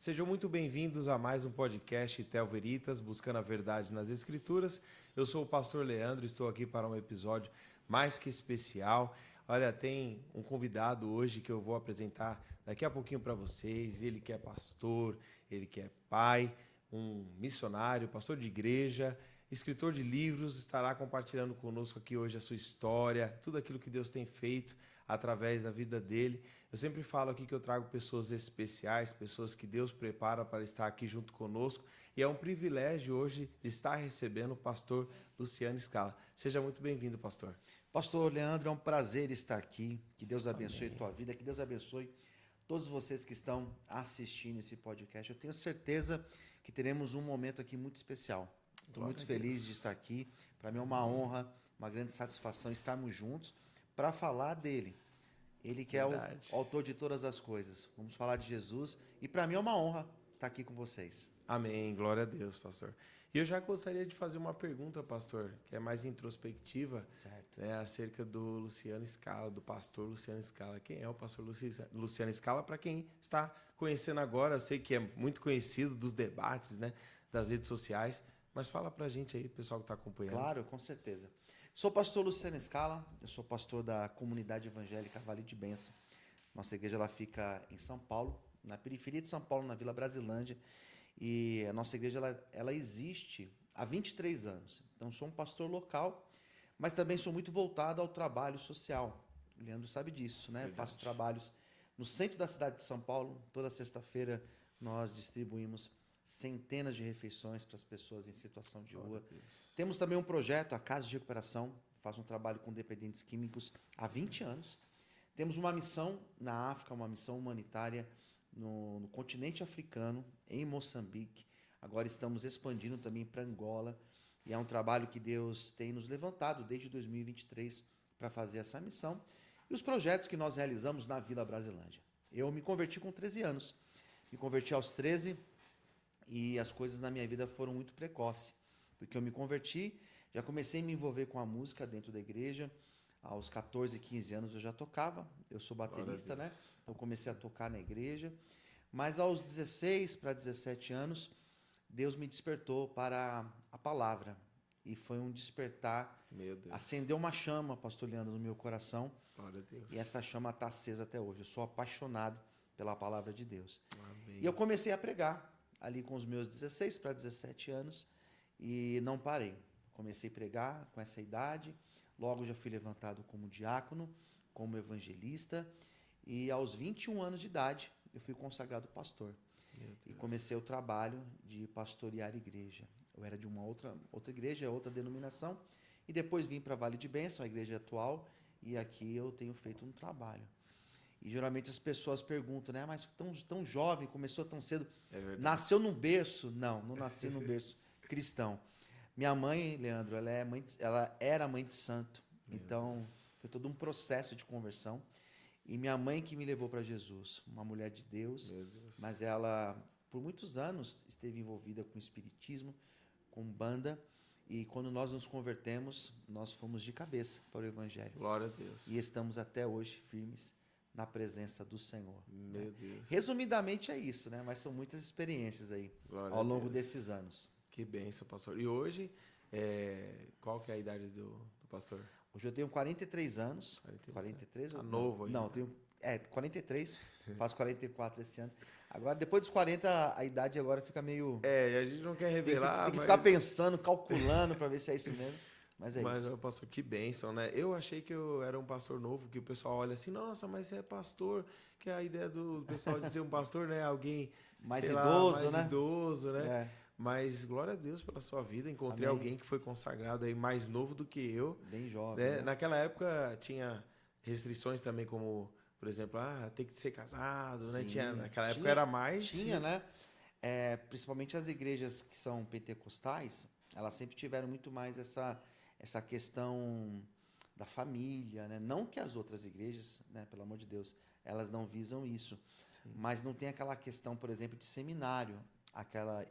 Sejam muito bem-vindos a mais um podcast Tel Veritas, buscando a verdade nas Escrituras. Eu sou o pastor Leandro, estou aqui para um episódio mais que especial. Olha, tem um convidado hoje que eu vou apresentar daqui a pouquinho para vocês. Ele que é pastor, ele que é pai, um missionário, pastor de igreja, escritor de livros, estará compartilhando conosco aqui hoje a sua história, tudo aquilo que Deus tem feito através da vida dele. Eu sempre falo aqui que eu trago pessoas especiais, pessoas que Deus prepara para estar aqui junto conosco, e é um privilégio hoje de estar recebendo o pastor Luciano Scala. Seja muito bem-vindo, pastor. Pastor Leandro, é um prazer estar aqui. Que Deus abençoe Amém. a tua vida, que Deus abençoe todos vocês que estão assistindo esse podcast. Eu tenho certeza que teremos um momento aqui muito especial. Estou muito feliz de estar aqui. Para mim é uma honra, uma grande satisfação estarmos juntos para falar dele. Ele que é o autor de todas as coisas. Vamos falar de Jesus e para mim é uma honra estar aqui com vocês. Amém, glória a Deus, pastor. E eu já gostaria de fazer uma pergunta, pastor, que é mais introspectiva, Certo. acerca do Luciano Scala, do pastor Luciano Scala. Quem é o pastor Luciano Scala? Para quem está conhecendo agora, eu sei que é muito conhecido dos debates, né, das redes sociais, mas fala pra gente aí, pessoal que está acompanhando. Claro, com certeza. Sou pastor Luciano Scala, eu sou pastor da comunidade evangélica Vale de Bênção. Nossa igreja ela fica em São Paulo, na periferia de São Paulo, na Vila Brasilândia. E a nossa igreja ela existe há 23 anos. Então, sou um pastor local, mas também sou muito voltado ao trabalho social. O Leandro sabe disso, né? Verdade. Faço trabalhos no centro da cidade de São Paulo. Toda sexta-feira nós distribuímos centenas de refeições para as pessoas em situação de rua. Temos também um projeto, a Casa de Recuperação, faço um trabalho com dependentes químicos há 20 anos. Temos uma missão na África, uma missão humanitária no continente africano, em Moçambique. Agora estamos expandindo também para Angola. E é um trabalho que Deus tem nos levantado desde 2023 para fazer essa missão. E os projetos que nós realizamos na Vila Brasilândia. Eu me converti com 13 anos. Me converti aos 13 e as coisas na minha vida foram muito precoces. Porque eu me converti, já comecei a me envolver com a música dentro da igreja. Aos 14, 15 anos eu já tocava. Eu sou baterista, né? Eu comecei a tocar na igreja. Mas aos 16 para 17 anos, Deus me despertou para a palavra. E foi um despertar. Meu Deus. Acendeu uma chama, pastor Leandro, no meu coração. Glória a Deus. E essa chama está acesa até hoje. Eu sou apaixonado pela palavra de Deus. Amém. E eu comecei a pregar ali com os meus 16 para 17 anos. E não parei. Comecei a pregar com essa idade. Logo já fui levantado como diácono, como evangelista. E aos 21 anos de idade, eu fui consagrado pastor. E comecei o trabalho de pastorear a igreja. Eu era de uma outra igreja, outra denominação. E depois vim para Vale de Bênção, a igreja atual. E aqui eu tenho feito um trabalho. E geralmente as pessoas perguntam, né? Mas tão jovem, começou tão cedo. É verdade. Nasceu num berço? Não nasci num berço cristão. Minha mãe, Leandro, ela era mãe de santo. Então, foi todo um processo de conversão. E minha mãe que me levou para Jesus, uma mulher de Deus, mas ela, por muitos anos, esteve envolvida com espiritismo, com banda. E quando nós nos convertemos, nós fomos de cabeça para o Evangelho. Glória a Deus. E estamos até hoje firmes na presença do Senhor. Meu Deus. Resumidamente é isso, né? Mas são muitas experiências aí Glória ao a longo Deus. desses anos. Que bênção, pastor. E hoje, qual que é a idade do pastor? Hoje eu tenho 43 anos. 43? Tá ou- novo ainda. Não, eu tenho 43, faço 44 esse ano. Agora, depois dos 40, a idade agora fica meio... A gente não quer Tem que, revelar, tem que mas... ficar pensando, calculando para ver se é isso mesmo. Mas é Mas, isso. pastor, que bênção, né? Eu achei que eu era um pastor novo, que o pessoal olha assim, nossa, mas você é pastor, que é a ideia do pessoal de ser um pastor, né? Alguém Mais sei idoso, lá, mais né? idoso, né? É, Mas glória a Deus pela sua vida. Encontrei Amém. alguém que foi consagrado aí mais novo do que eu. bem jovem. Né? Né? Naquela época tinha restrições também, como, por exemplo, tem que ser casado, né? Sim. Naquela época Tinha- era mais. Tinha, né? Principalmente as igrejas que são pentecostais, elas sempre tiveram muito mais essa questão da família, né? Não que as outras igrejas, né, pelo amor de Deus, elas não visam isso, mas não tem aquela questão, por exemplo, de seminário, aquela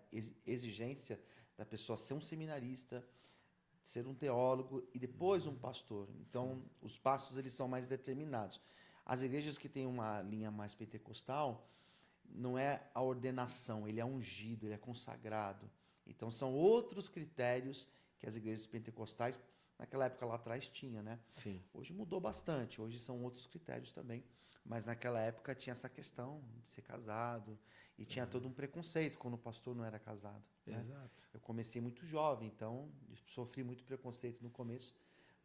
exigência da pessoa ser um seminarista, ser um teólogo e depois um pastor. Então, os passos eles são mais determinados. As igrejas que têm uma linha mais pentecostal, não é a ordenação, ele é ungido, ele é consagrado. Então são outros critérios que as igrejas pentecostais, naquela época lá atrás, tinha, né? Sim. Hoje mudou bastante, hoje são outros critérios também. Mas naquela época tinha essa questão de ser casado e tinha todo um preconceito quando o pastor não era casado, né? Exato. Eu comecei muito jovem, então sofri muito preconceito no começo,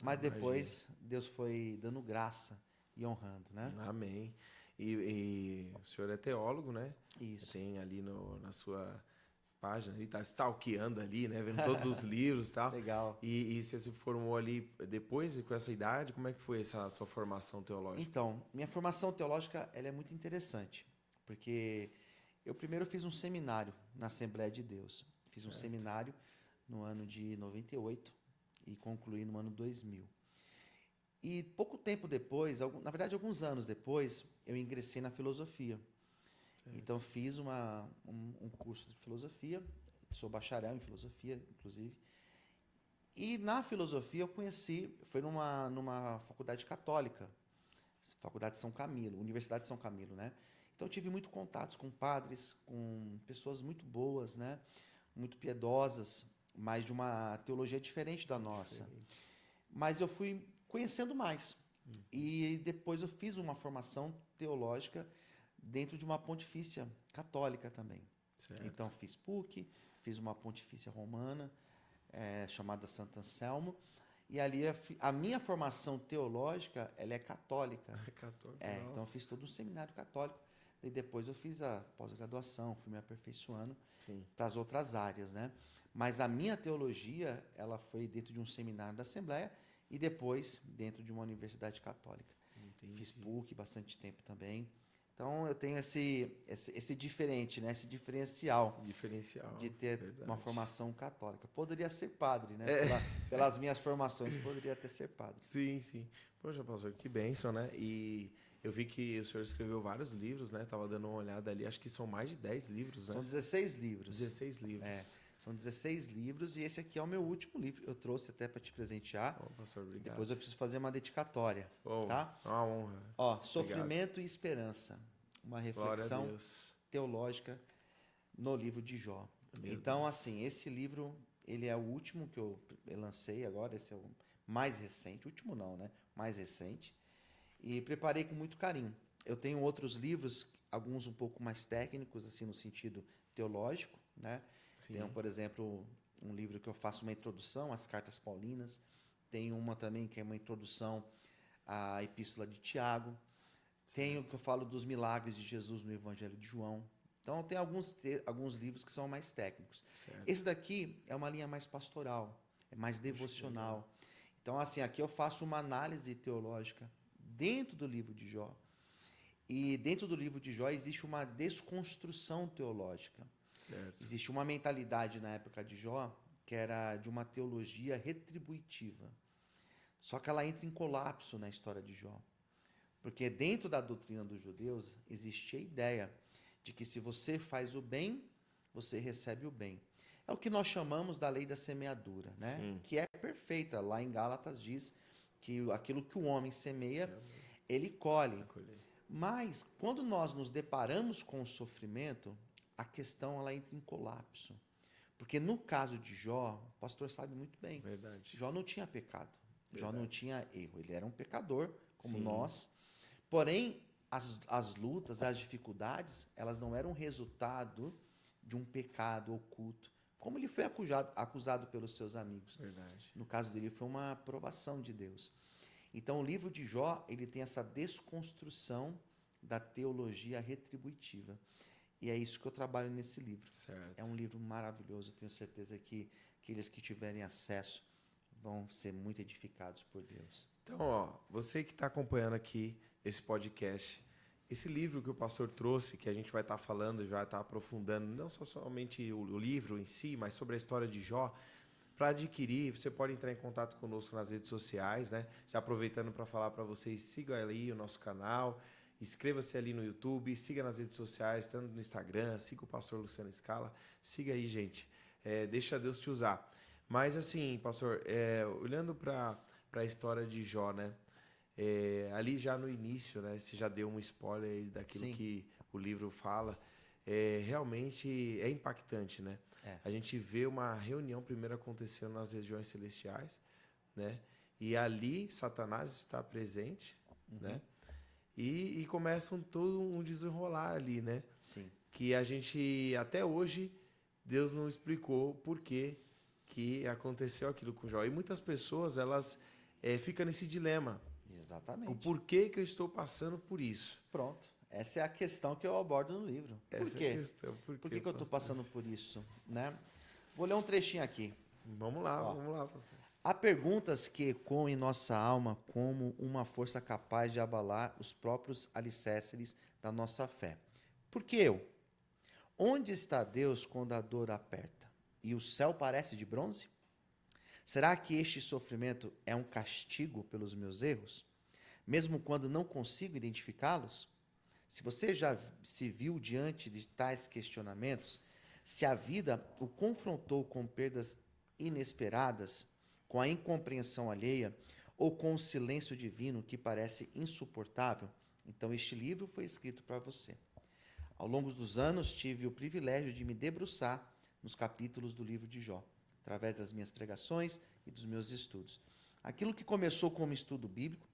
mas Imagino. depois Deus foi dando graça e honrando, né? Amém. E o senhor é teólogo, né? Isso. Tem ali na sua página, ele tá stalkeando ali, né? Vendo todos os livros e tal. Legal. E você se formou ali depois, com essa idade? Como é que foi essa sua formação teológica? Então, minha formação teológica ela é muito interessante, porque eu primeiro fiz um seminário na Assembleia de Deus. Fiz um seminário no ano de 98 e concluí no ano 2000. E pouco tempo depois, na verdade alguns anos depois, eu ingressei na filosofia. Então fiz um curso de filosofia, sou bacharel em filosofia, inclusive. E na filosofia eu conheci, foi numa faculdade católica, Faculdade de São Camilo, Universidade de São Camilo, né? Então eu tive muito contatos com padres, com pessoas muito boas, né? Muito piedosas, mas de uma teologia diferente da nossa. Mas eu fui conhecendo mais. E depois eu fiz uma formação teológica dentro de uma pontifícia católica também. Certo. Então fiz PUC, fiz uma pontifícia romana, chamada Santo Anselmo, e ali a minha formação teológica ela é católica. Católico. Então eu fiz todo um seminário católico. E depois eu fiz a pós-graduação, fui me aperfeiçoando para as outras áreas, né? Mas a minha teologia, ela foi dentro de um seminário da Assembleia e depois dentro de uma universidade católica. Entendi. Fiz PUC bastante tempo também. Então eu tenho esse diferente, né? Esse diferencial de ter uma formação católica. Poderia ser padre, né? Pelas minhas formações, poderia ter ser padre. Sim, sim. Poxa, pastor, que bênção, né? E eu vi que o senhor escreveu vários livros, né? Tava dando uma olhada ali, acho que são mais de 10 livros, né? São 16 livros. 16 livros. São 16 livros e esse aqui é o meu último livro. Eu trouxe até para te presentear. Pastor, obrigado. Depois eu preciso fazer uma dedicatória, tá? É uma honra. Sofrimento e Esperança. Uma reflexão teológica no livro de Jó. Então, assim, esse livro, ele é o último que eu lancei agora, esse é o mais recente. Último não, né? Mais recente. E preparei com muito carinho. Eu tenho outros livros, alguns um pouco mais técnicos, assim, no sentido teológico, né? Sim. Tenho, por exemplo, um livro que eu faço uma introdução às Cartas Paulinas. Tem uma também que é uma introdução à Epístola de Tiago. Tenho que eu falo dos milagres de Jesus no Evangelho de João. Então, tem alguns livros que são mais técnicos. Certo. Esse daqui é uma linha mais pastoral, é mais devocional. Então, assim, aqui eu faço uma análise teológica dentro do livro de Jó. E dentro do livro de Jó existe uma desconstrução teológica. Certo. Existe uma mentalidade na época de Jó que era de uma teologia retributiva. Só que ela entra em colapso na história de Jó. Porque dentro da doutrina dos judeus existia a ideia de que se você faz o bem, você recebe o bem. É o que nós chamamos da lei da semeadura, né? Sim. Que é perfeita. Lá em Gálatas diz que aquilo que o homem semeia, ele colhe. Mas quando nós nos deparamos com o sofrimento, a questão ela entra em colapso. Porque no caso de Jó, o pastor sabe muito bem, Verdade. Jó não tinha pecado. Verdade. Jó não tinha erro. Ele era um pecador, como Sim. nós. Porém, as lutas, as dificuldades, elas não eram resultado de um pecado oculto, como ele foi acusado pelos seus amigos. Verdade. No caso dele, foi uma aprovação de Deus. Então, o livro de Jó, ele tem essa desconstrução da teologia retributiva. E é isso que eu trabalho nesse livro. Certo. É um livro maravilhoso, eu tenho certeza que aqueles que tiverem acesso vão ser muito edificados por Deus. Então, você que está acompanhando aqui esse podcast, esse livro que o pastor trouxe, que a gente vai estar falando, já vai estar aprofundando, não só somente o livro em si, mas sobre a história de Jó, para adquirir, você pode entrar em contato conosco nas redes sociais, né? Já aproveitando para falar para vocês, sigam ali o nosso canal, inscreva-se ali no YouTube, siga nas redes sociais, tanto no Instagram, siga o pastor Luciano Scala, siga aí, gente. Deixa Deus te usar. Mas assim, pastor, olhando para a história de Jó, né? Ali já no início, né? Você já deu um spoiler daquilo Sim. que o livro fala. realmente é impactante, né? É. A gente vê uma reunião primeiro acontecendo nas regiões celestiais, né? E ali Satanás está presente, né? E começa todo um desenrolar ali, né? Sim. Que a gente, até hoje, Deus não explicou por que aconteceu aquilo com Jó. E muitas pessoas, elas ficam nesse dilema. O Exatamente. porquê que eu estou passando por isso? Pronto. Essa é a questão que eu abordo no livro. Por Essa quê? é a questão. Por que eu estou pastor? passando por isso, né? Vou ler um trechinho aqui. Vamos lá, Ó. vamos lá, pastor. Há perguntas que ecoam em nossa alma como uma força capaz de abalar os próprios alicerces da nossa fé. Por que eu? Onde está Deus quando a dor aperta? E o céu parece de bronze? Será que este sofrimento é um castigo pelos meus erros, mesmo quando não consigo identificá-los? Se você já se viu diante de tais questionamentos, se a vida o confrontou com perdas inesperadas, com a incompreensão alheia ou com o silêncio divino que parece insuportável, então este livro foi escrito para você. Ao longo dos anos, tive o privilégio de me debruçar nos capítulos do livro de Jó, através das minhas pregações e dos meus estudos. Aquilo que começou como estudo bíblico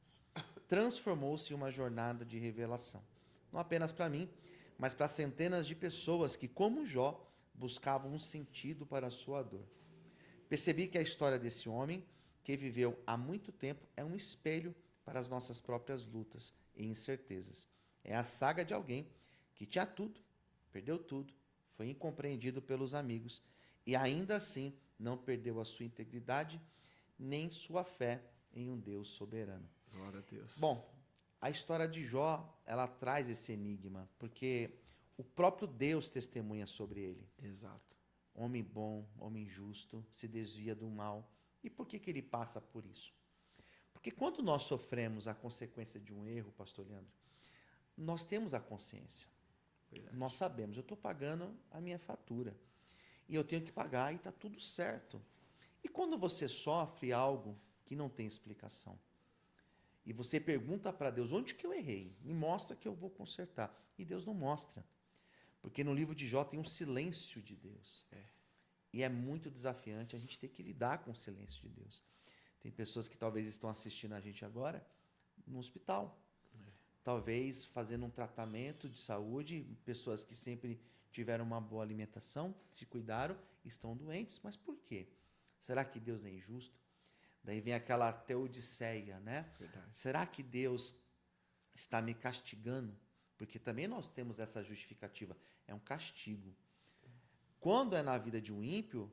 transformou-se em uma jornada de revelação. Não apenas para mim, mas para centenas de pessoas que, como Jó, buscavam um sentido para a sua dor. Percebi que a história desse homem, que viveu há muito tempo, é um espelho para as nossas próprias lutas e incertezas. É a saga de alguém que tinha tudo, perdeu tudo, foi incompreendido pelos amigos e ainda assim não perdeu a sua integridade nem sua fé em um Deus soberano. Glória a Deus. Bom, a história de Jó, ela traz esse enigma, porque o próprio Deus testemunha sobre ele. Exato. Homem bom, homem justo, se desvia do mal. E por que ele passa por isso? Porque quando nós sofremos a consequência de um erro, pastor Leandro, nós temos a consciência. Verdade. Nós sabemos, eu estou pagando a minha fatura. E eu tenho que pagar e está tudo certo. E quando você sofre algo que não tem explicação, e você pergunta para Deus, onde que eu errei? Me mostra que eu vou consertar. E Deus não mostra. Porque no livro de Jó tem um silêncio de Deus. E é muito desafiante a gente ter que lidar com o silêncio de Deus. Tem pessoas que talvez estão assistindo a gente agora no hospital. Talvez fazendo um tratamento de saúde, pessoas que sempre tiveram uma boa alimentação, se cuidaram, estão doentes. Mas por quê? Será que Deus é injusto? Daí vem aquela teodiceia, né? Verdade. Será que Deus está me castigando? Porque também nós temos essa justificativa. É um castigo. Quando é na vida de um ímpio,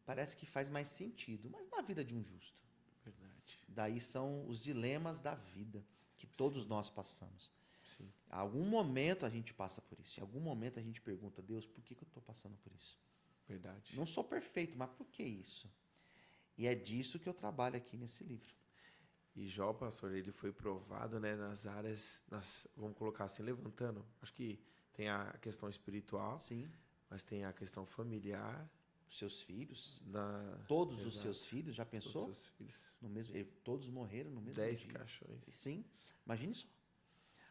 parece que faz mais sentido. Mas na vida de um justo? Verdade. Daí são os dilemas da vida que todos nós passamos. Sim. Em algum momento a gente passa por isso. Em algum momento a gente pergunta, Deus, por que eu estou passando por isso? Verdade. Não sou perfeito, mas por que isso? E é disso que eu trabalho aqui nesse livro. E Jó, pastor, ele foi provado, né, nas áreas, vamos colocar assim, levantando. Acho que tem a questão espiritual, Sim. mas tem a questão familiar. Os seus filhos, Todos os seus filhos, já pensou? Todos os filhos. No mesmo, todos morreram no mesmo 10 dia. caixões. Sim, imagine só.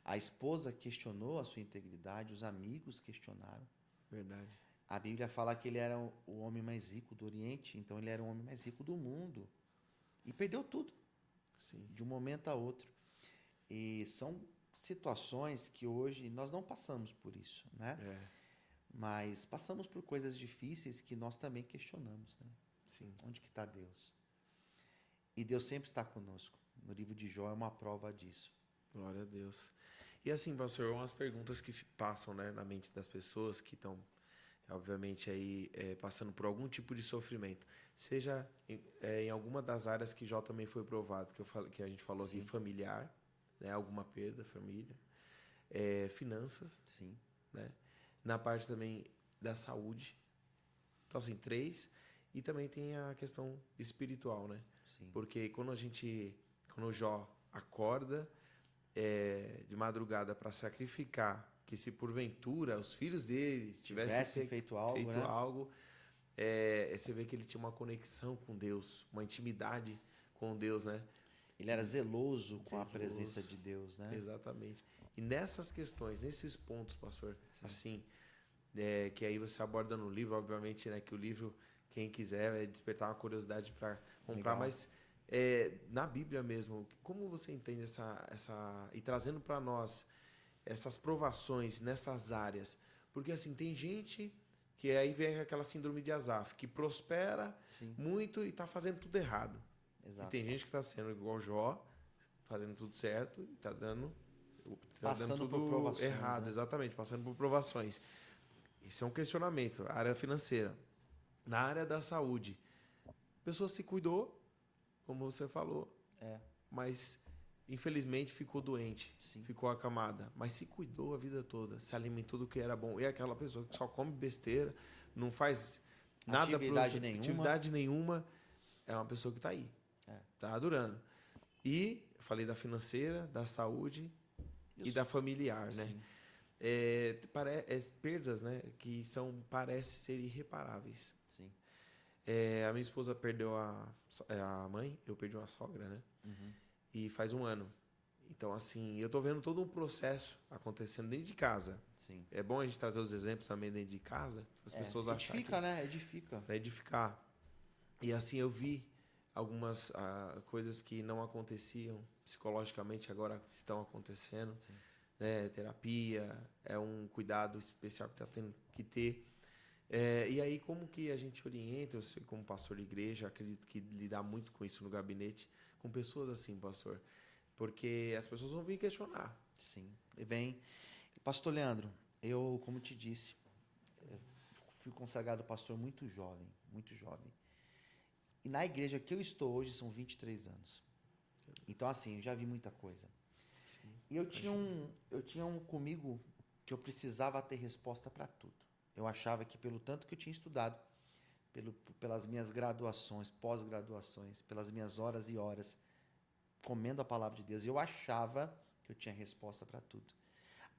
A esposa questionou a sua integridade, os amigos questionaram. Verdade. A Bíblia fala que ele era o homem mais rico do Oriente, então ele era o homem mais rico do mundo. E perdeu tudo, Sim. de um momento a outro. E são situações que hoje nós não passamos por isso, né? Mas passamos por coisas difíceis que nós também questionamos, né? Sim. Onde que está Deus? E Deus sempre está conosco. No livro de Jó é uma prova disso. Glória a Deus. E assim, pastor, umas perguntas que passam, né, na mente das pessoas que estão, obviamente, aí passando por algum tipo de sofrimento. Seja em alguma das áreas que Jó também foi provado, que a gente falou Sim. aqui, familiar, né, alguma perda, família, finanças, Sim. né, na parte também da saúde. Então, assim, 3. E também tem a questão espiritual, né? Sim. Porque quando o Jó acorda de madrugada para sacrificar, que se porventura os filhos dele tivessem feito algo, né? Você vê que ele tinha uma conexão com Deus, uma intimidade com Deus, né? Ele era zeloso com a presença de Deus, né? Exatamente. E nessas questões, nesses pontos, pastor, Sim. assim, que aí você aborda no livro, obviamente, né, que o livro, quem quiser, vai despertar uma curiosidade para comprar, Legal. mas na Bíblia mesmo, como você entende e trazendo para nós essas provações nessas áreas? Porque assim, tem gente que aí vem aquela síndrome de Asaf, que prospera Sim, muito e está fazendo tudo errado. E exato. tem gente que está sendo igual Jó, fazendo tudo certo e tá dando Passando por tudo provações, errado, né? exatamente, passando por provações. Isso é um questionamento. A área financeira. Na área da saúde, a pessoa se cuidou, como você falou, É, mas infelizmente ficou doente, sim. ficou acamada, mas se cuidou a vida toda, se alimentou do que era bom. E é aquela pessoa que só come besteira, não faz nada Atividade nenhuma. atividade nenhuma, é uma pessoa que está aí, É. tá durando. E eu falei da financeira, da saúde e Isso. da familiar, né? Sim, Perdas, né, que parece ser irreparáveis. sim. A minha esposa perdeu a mãe, eu perdi uma sogra, né? Uhum. E faz um ano. Então, assim, eu tô vendo todo um processo acontecendo dentro de casa. Sim. É bom a gente trazer os exemplos também dentro de casa, para as pessoas acharem Edifica, né? Edifica. para edificar. E assim, eu vi algumas coisas que não aconteciam psicologicamente, agora estão acontecendo. Sim. Né? Terapia, é um cuidado especial que está tendo que ter. E aí, como que a gente orienta, eu sei, como pastor de igreja, acredito que lidar muito com isso no gabinete, com pessoas assim, pastor, porque as pessoas vão vir questionar. Sim. E bem, pastor Leandro, eu, como te disse, eu fui consagrado pastor muito jovem, muito jovem. E na igreja que eu estou hoje são 23 anos. Então, assim, eu já vi muita coisa. Sim, E eu tinha um comigo que eu precisava ter resposta para tudo. Eu achava que pelo tanto que eu tinha estudado, pelas minhas graduações, pós-graduações, pelas minhas horas e horas comendo a palavra de Deus, eu achava que eu tinha resposta para tudo.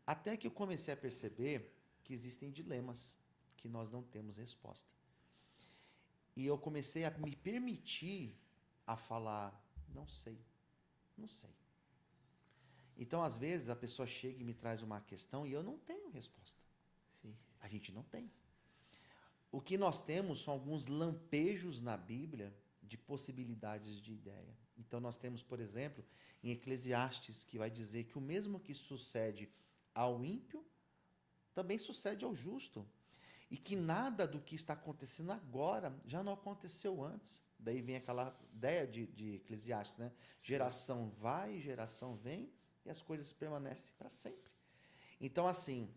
Até que eu comecei a perceber que existem dilemas que nós não temos resposta. E eu comecei a me permitir a falar, não sei, não sei. Então, às vezes, a pessoa chega e me traz uma questão e eu não tenho resposta. sim. A gente não tem. O que nós temos são alguns lampejos na Bíblia de possibilidades de ideia. Então, nós temos, por exemplo, em Eclesiastes, que vai dizer que o mesmo que sucede ao ímpio, também sucede ao justo. E que nada do que está acontecendo agora já não aconteceu antes. Daí vem aquela ideia de Eclesiastes, né? Geração vai, geração vem, e as coisas permanecem para sempre. Então, assim,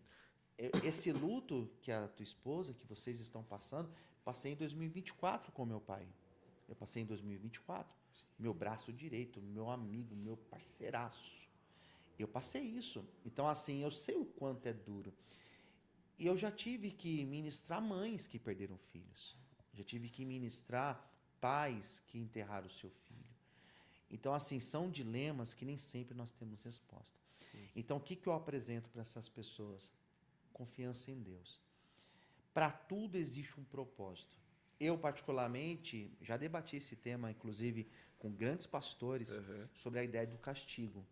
esse luto que a tua esposa, que vocês estão passando, passei em 2024 com meu pai. Eu passei em 2024. Meu braço direito, meu amigo, meu parceiraço. Eu passei isso. Então, assim, eu sei o quanto é duro. E eu já tive que ministrar mães que perderam filhos. Já tive que ministrar pais que enterraram o seu filho. Então, assim, são dilemas que nem sempre nós temos resposta. Sim. Então, o que eu apresento para essas pessoas? Confiança em Deus. Para tudo existe um propósito. Eu, particularmente, já debati esse tema, inclusive, com grandes pastores, Uhum. sobre a ideia do castigo.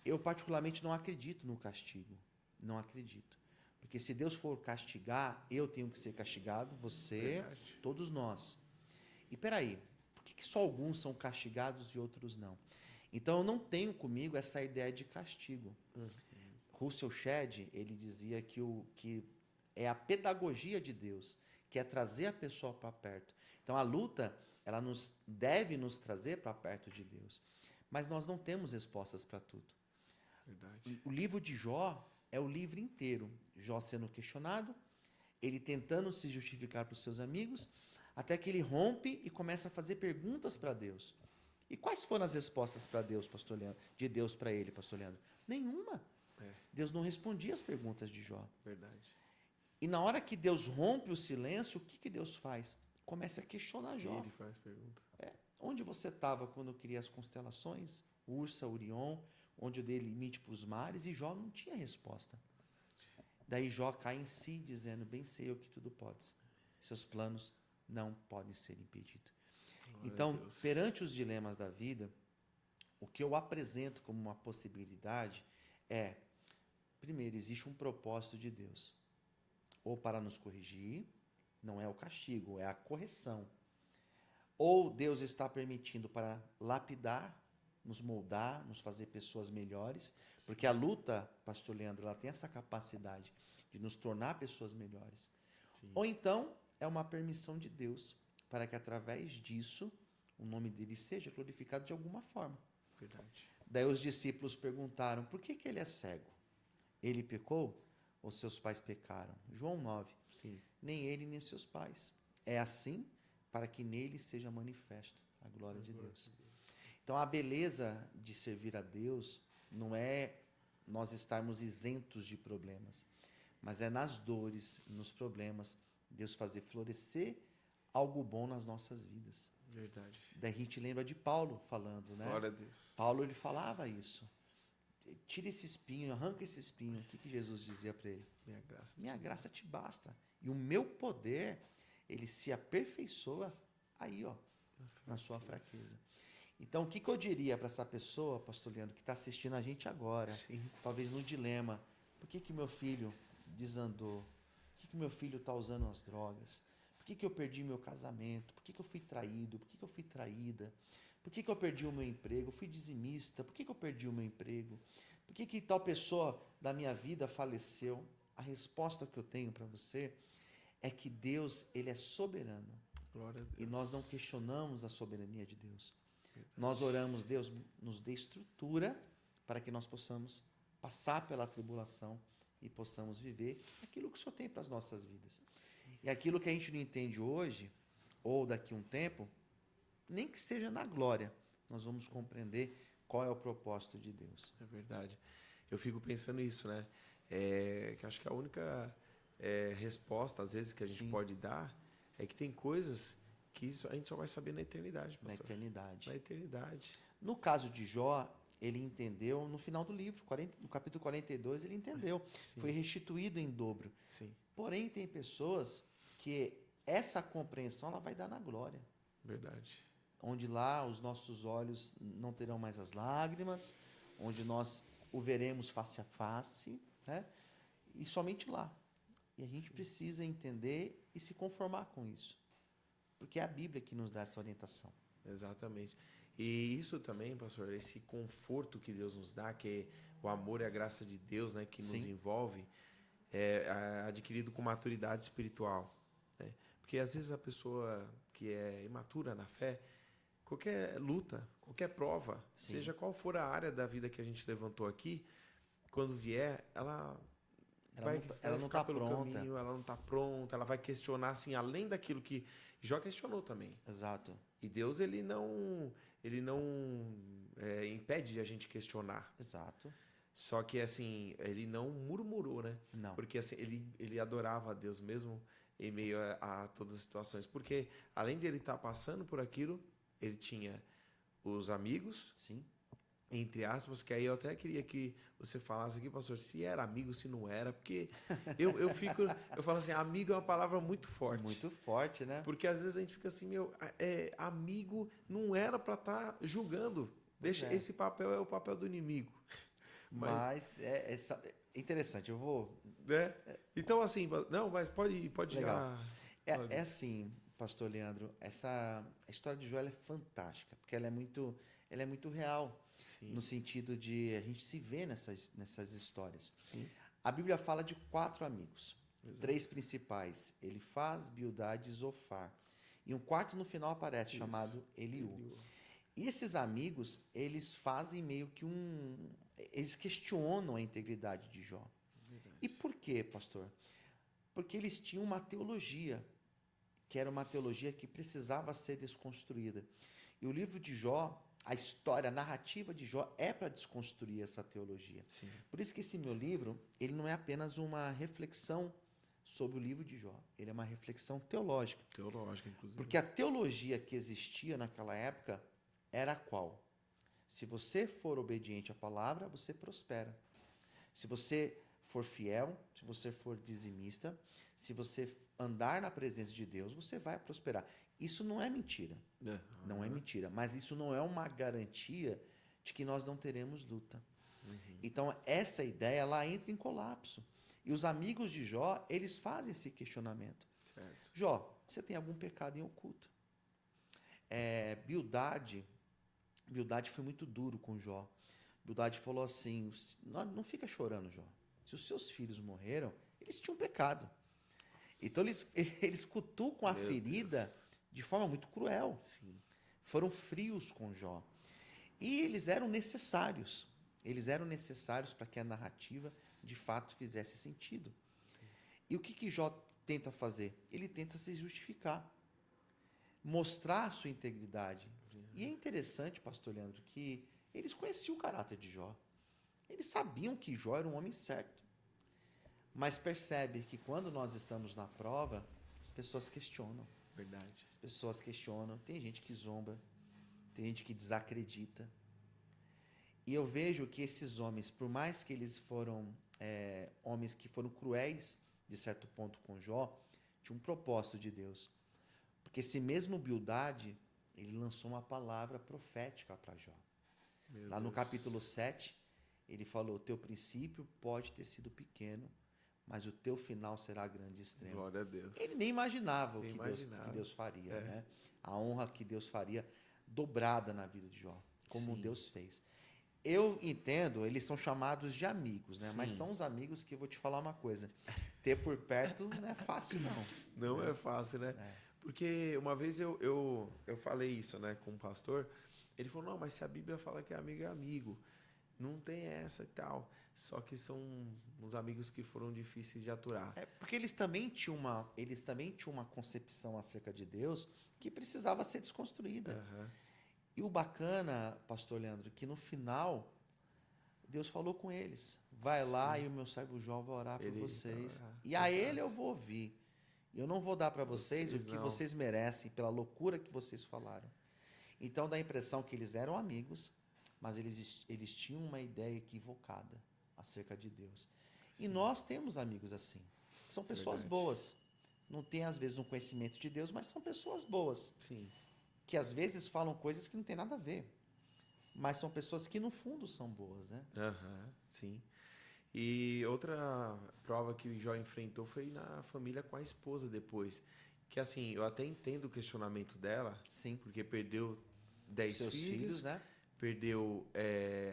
Eu, particularmente, não acredito no castigo. Não acredito. Porque se Deus for castigar, eu tenho que ser castigado, você, Verdade. todos nós. E peraí, por que só alguns são castigados e outros não? Então, eu não tenho comigo essa ideia de castigo. Russell Shedd, ele dizia que é a pedagogia de Deus, que é trazer a pessoa para perto. Então, a luta, ela deve nos trazer para perto de Deus. Mas nós não temos respostas para tudo. Verdade. O livro de Jó é o livro inteiro. Jó sendo questionado, ele tentando se justificar para os seus amigos, até que ele rompe e começa a fazer perguntas para Deus. E quais foram as respostas para Deus, pastor Leandro? De Deus para ele, pastor Leandro? Nenhuma. Deus não respondia as perguntas de Jó. Verdade. E na hora que Deus rompe o silêncio, o que Deus faz? Começa a questionar Jó. Ele faz pergunta. Onde você estava quando eu criei as constelações? Ursa, Orion, onde eu dei limite para os mares, e Jó não tinha resposta. Daí Jó cai em si, dizendo, bem sei eu que tudo podes. Seus planos não podem ser impedidos. Então, perante os dilemas da vida, o que eu apresento como uma possibilidade é, primeiro, existe um propósito de Deus. ou para nos corrigir, não é o castigo, é a correção. Ou Deus está permitindo para lapidar, nos moldar, nos fazer pessoas melhores, porque a luta, pastor Leandro, ela tem essa capacidade de nos tornar pessoas melhores. Sim. Ou então, é uma permissão de Deus, para que através disso, o nome dele seja glorificado de alguma forma. Verdade. Daí os discípulos perguntaram, por que ele é cego? Ele pecou ou seus pais pecaram? João 9. Sim. Nem ele nem seus pais. É assim para que nele seja manifesto a glória de Deus. Então a beleza de servir a Deus não é nós estarmos isentos de problemas, mas é nas dores, nos problemas, Deus fazer florescer algo bom nas nossas vidas. Verdade. Daí a gente lembra de Paulo falando, né? Glória a Deus. Paulo ele falava isso. Tira esse espinho, arranca esse espinho. O que Jesus dizia para ele? Minha graça. Minha graça te basta. E o meu poder, ele se aperfeiçoa aí, ó, na sua fraqueza. Então, o que eu diria para essa pessoa, pastor Leandro, que está assistindo a gente agora, Sim. talvez no dilema, por que meu filho desandou? Por que meu filho está usando as drogas? Por que eu perdi meu casamento? Por que eu fui traído? Por que eu fui traída? Por que eu perdi o meu emprego? Eu fui dizimista. Por que eu perdi o meu emprego? Por que tal pessoa da minha vida faleceu? A resposta que eu tenho para você é que Deus, ele é soberano. Glória a Deus. E nós não questionamos a soberania de Deus. Nós oramos, Deus nos dê estrutura para que nós possamos passar pela tribulação e possamos viver aquilo que o Senhor tem para as nossas vidas. E aquilo que a gente não entende hoje, ou daqui a um tempo, nem que seja na glória, nós vamos compreender qual é o propósito de Deus. É verdade. Eu fico pensando isso, né? Que acho que a única resposta, às vezes, que a gente Sim. pode dar é que tem coisas que a gente só vai saber na eternidade, pastor. Na eternidade. Na eternidade. No caso de Jó, ele entendeu no final do livro, no capítulo 42, ele entendeu. Sim. Foi restituído em dobro. Sim. Porém, tem pessoas que essa compreensão ela vai dar na glória. Verdade. Onde lá os nossos olhos não terão mais as lágrimas, onde nós o veremos face a face, né? E somente lá. E a gente precisa entender e se conformar com isso. Porque é a Bíblia que nos dá essa orientação. Exatamente. E isso também, pastor, esse conforto que Deus nos dá, que é o amor e a graça de Deus, né, que nos Sim. envolve, é adquirido com maturidade espiritual, né? Porque às vezes a pessoa que é imatura na fé, qualquer luta, qualquer prova, Sim. seja qual for a área da vida que a gente levantou aqui, quando vier, ela não está pronta. caminho, ela não está pronta, ela vai questionar assim, além daquilo que Jó questionou também. Exato. E Deus, ele não impede a gente questionar. Exato. Só que, assim, ele não murmurou, né? Não. Porque, assim, ele adorava a Deus mesmo em meio a todas as situações. Porque, além de ele estar passando por aquilo, ele tinha os amigos, Sim. entre aspas, que aí eu até queria que você falasse aqui, pastor, se era amigo, se não era, porque eu falo assim, amigo é uma palavra muito forte. Muito forte, né? Porque às vezes a gente fica assim, amigo não era para estar julgando. Deixa, esse papel é o papel do inimigo. Mas é interessante, eu vou... Né? Então, assim, não, mas pode Legal. já... É assim, pastor Leandro, a história de Jó é fantástica, porque ela é muito real. Sim. No sentido de a gente se vê nessas histórias. Sim. A Bíblia fala de 4 amigos. Exato. 3 principais, Elifaz, Bildade e Zofar. E um quarto no final aparece, Isso. chamado Eliú. E esses amigos, eles fazem meio que eles questionam a integridade de Jó. Verdade. E por quê, pastor? Porque eles tinham uma teologia, que era uma teologia que precisava ser desconstruída. E o livro de Jó, a história, a narrativa de Jó é para desconstruir essa teologia. Sim. Por isso que esse meu livro, ele não é apenas uma reflexão sobre o livro de Jó. Ele é uma reflexão teológica. Teológica, inclusive. Porque a teologia que existia naquela época era qual? Se você for obediente à palavra, você prospera. Se você for fiel, se você for dizimista, se você andar na presença de Deus, você vai prosperar. Isso não é mentira. Não é mentira. Mas isso não é uma garantia de que nós não teremos luta. Então, essa ideia, ela entra em colapso. E os amigos de Jó, eles fazem esse questionamento. Certo. Jó, você tem algum pecado em oculto? Bildade foi muito duro com Jó. Bildade falou assim, não fica chorando, Jó. Se os seus filhos morreram, eles tinham pecado. Então eles cutucam a Meu ferida Deus. de forma muito cruel. Sim. Foram frios com Jó. E eles eram necessários. Eles eram necessários para que a narrativa, de fato, fizesse sentido. E o que Jó tenta fazer? Ele tenta se justificar. Mostrar a sua integridade. E é interessante, pastor Leandro, que eles conheciam o caráter de Jó. Eles sabiam que Jó era um homem certo. Mas percebe que quando nós estamos na prova, as pessoas questionam. Verdade. As pessoas questionam. Tem gente que zomba. Tem gente que desacredita. E eu vejo que esses homens, por mais que eles foram homens que foram cruéis, de certo ponto, com Jó, tinha um propósito de Deus. Porque esse mesmo Bildade, ele lançou uma palavra profética para Jó. Lá no capítulo 7, ele falou, teu princípio pode ter sido pequeno, mas o teu final será grande e extremo. Glória a Deus. Ele nem imaginava Nem o que imaginava. Deus faria, né? A honra que Deus faria dobrada na vida de Jó, como Sim. Deus fez. Eu entendo, eles são chamados de amigos, né? Sim. Mas são os amigos que eu vou te falar uma coisa. Ter por perto não é fácil, não. Não é fácil, né? Porque uma vez eu falei isso, né, com um pastor. Ele falou, não, mas se a Bíblia fala que amigo é amigo, não tem essa e tal. Só que são uns amigos que foram difíceis de aturar. Porque eles também tinham uma concepção acerca de Deus que precisava ser desconstruída. Aham. E o bacana, pastor Leandro, que no final, Deus falou com eles. Vai lá e o meu servo Jó vai orar por vocês. vai orar. E a Exato. ele eu vou ouvir. Eu não vou dar para vocês o que não. vocês merecem pela loucura que vocês falaram. Então dá a impressão que eles eram amigos, mas eles tinham uma ideia equivocada acerca de Deus. E nós temos amigos assim. São pessoas Verdade. boas. Não tem, às vezes, um conhecimento de Deus, mas são pessoas boas. Sim. Que às vezes falam coisas que não tem nada a ver. Mas são pessoas que, no fundo, são boas, né? Aham, sim. E outra prova que o Jó enfrentou foi na família com a esposa depois. Que assim, eu até entendo o questionamento dela, Sim. porque perdeu 10 Seus filhos, né? perdeu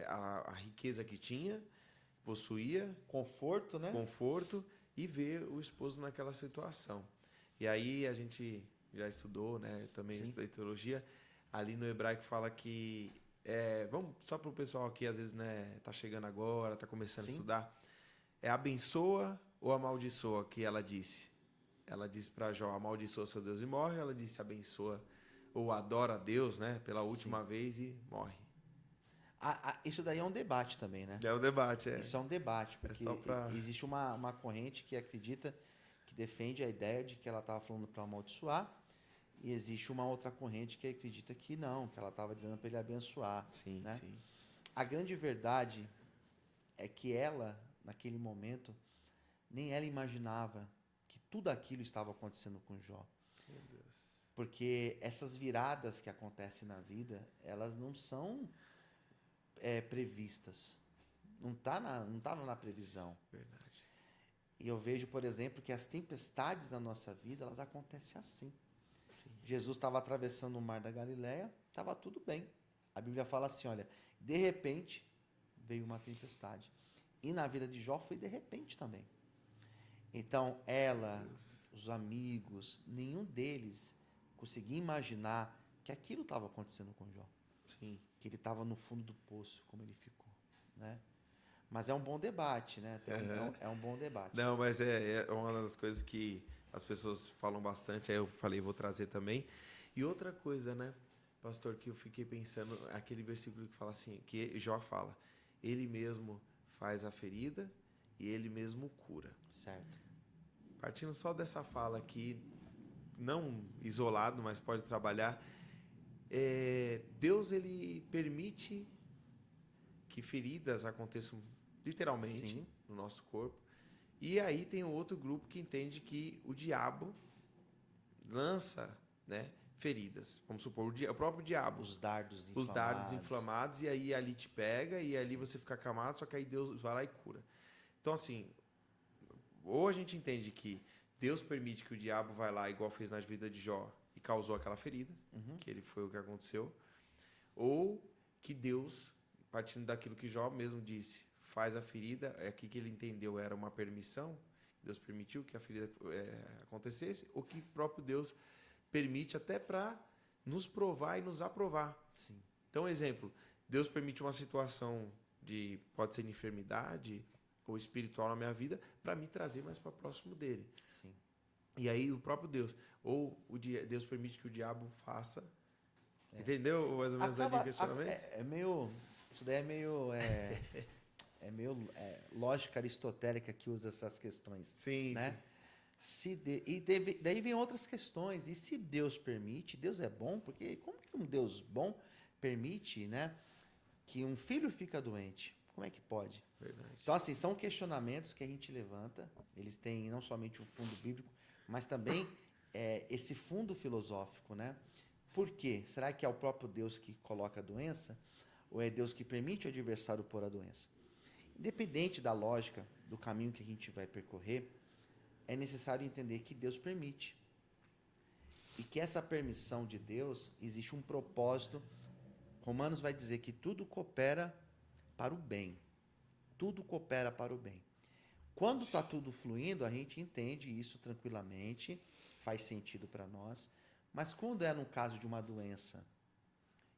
a riqueza que tinha, possuía, Conforto, né? conforto, e ver o esposo naquela situação. E aí a gente já estudou, né? Também Sim. estudei teologia. Ali no hebraico fala que vamos só para o pessoal que às vezes né tá chegando agora, tá começando Sim. a estudar. É abençoa ou amaldiçoa que ela disse. Ela disse para Jó, amaldiçoa seu Deus e morre. Ela disse abençoa ou adora a Deus, né? Pela última vez e morre. Isso daí é um debate também, né? É o debate, Isso é um debate, porque só pra- existe uma corrente que acredita, que defende a ideia de que ela estava falando para amaldiçoar, e existe uma outra corrente que acredita que não, que ela estava dizendo para ele abençoar. Sim, né? sim. A grande verdade é que ela, naquele momento, nem ela imaginava que tudo aquilo estava acontecendo com Jó. Meu Deus. Porque essas viradas que acontecem na vida, elas não são previstas. Não estava na previsão. Verdade. E eu vejo, por exemplo, que as tempestades na nossa vida, elas acontecem assim. Sim. Jesus estava atravessando o mar da Galileia, estava tudo bem. A Bíblia fala assim, olha, de repente veio uma tempestade. E na vida de Jó foi de repente também. Então, ela, os amigos, nenhum deles conseguia imaginar que aquilo estava acontecendo com Jó. Sim. Que ele estava no fundo do poço, como ele ficou, né? Mas é um bom debate, né? É um bom debate. Não, mas é uma das coisas que as pessoas falam bastante, aí eu falei, vou trazer também. E outra coisa, né, pastor, que eu fiquei pensando, aquele versículo que fala assim, que Jó fala, ele mesmo faz a ferida e ele mesmo cura. Certo. Partindo só dessa fala aqui, não isolado, mas pode trabalhar, Deus, ele permite que feridas aconteçam literalmente Sim. no nosso corpo. E aí tem um outro grupo que entende que o diabo lança, né, feridas. Vamos supor, o próprio diabo. Os dardos inflamados. Os dardos inflamados, e aí ali te pega, e ali Sim. você fica acamado, só que aí Deus vai lá e cura. Então, assim, ou a gente entende que Deus permite que o diabo vai lá, igual fez na vida de Jó, e causou aquela ferida, que ele foi o que aconteceu, ou que Deus, partindo daquilo que Jó mesmo disse, faz a ferida, aqui que ele entendeu era uma permissão, Deus permitiu que a ferida acontecesse, ou que próprio Deus permite até para nos provar e nos aprovar. Sim. Então, exemplo, Deus permite uma situação pode ser de enfermidade ou espiritual na minha vida, para me trazer mais para próximo dele. Sim. E aí o próprio Deus, ou Deus permite que o diabo faça. Entendeu mais ou menos ali o questionamento? Isso daí é meio lógica aristotélica que usa essas questões. Sim, né? sim. Daí vem outras questões. E se Deus permite, Deus é bom, porque como que um Deus bom permite, né, que um filho fica doente? Como é que pode? Verdade. Então, assim, são questionamentos que a gente levanta. Eles têm não somente o fundo bíblico, mas também esse fundo filosófico, né? Por quê? Será que é o próprio Deus que coloca a doença? Ou é Deus que permite o adversário pôr a doença? Independente da lógica, do caminho que a gente vai percorrer, é necessário entender que Deus permite. E que essa permissão de Deus, existe um propósito. Romanos vai dizer que tudo coopera para o bem. Tudo coopera para o bem. Quando está tudo fluindo, a gente entende isso tranquilamente, faz sentido para nós. Mas quando é no caso de uma doença,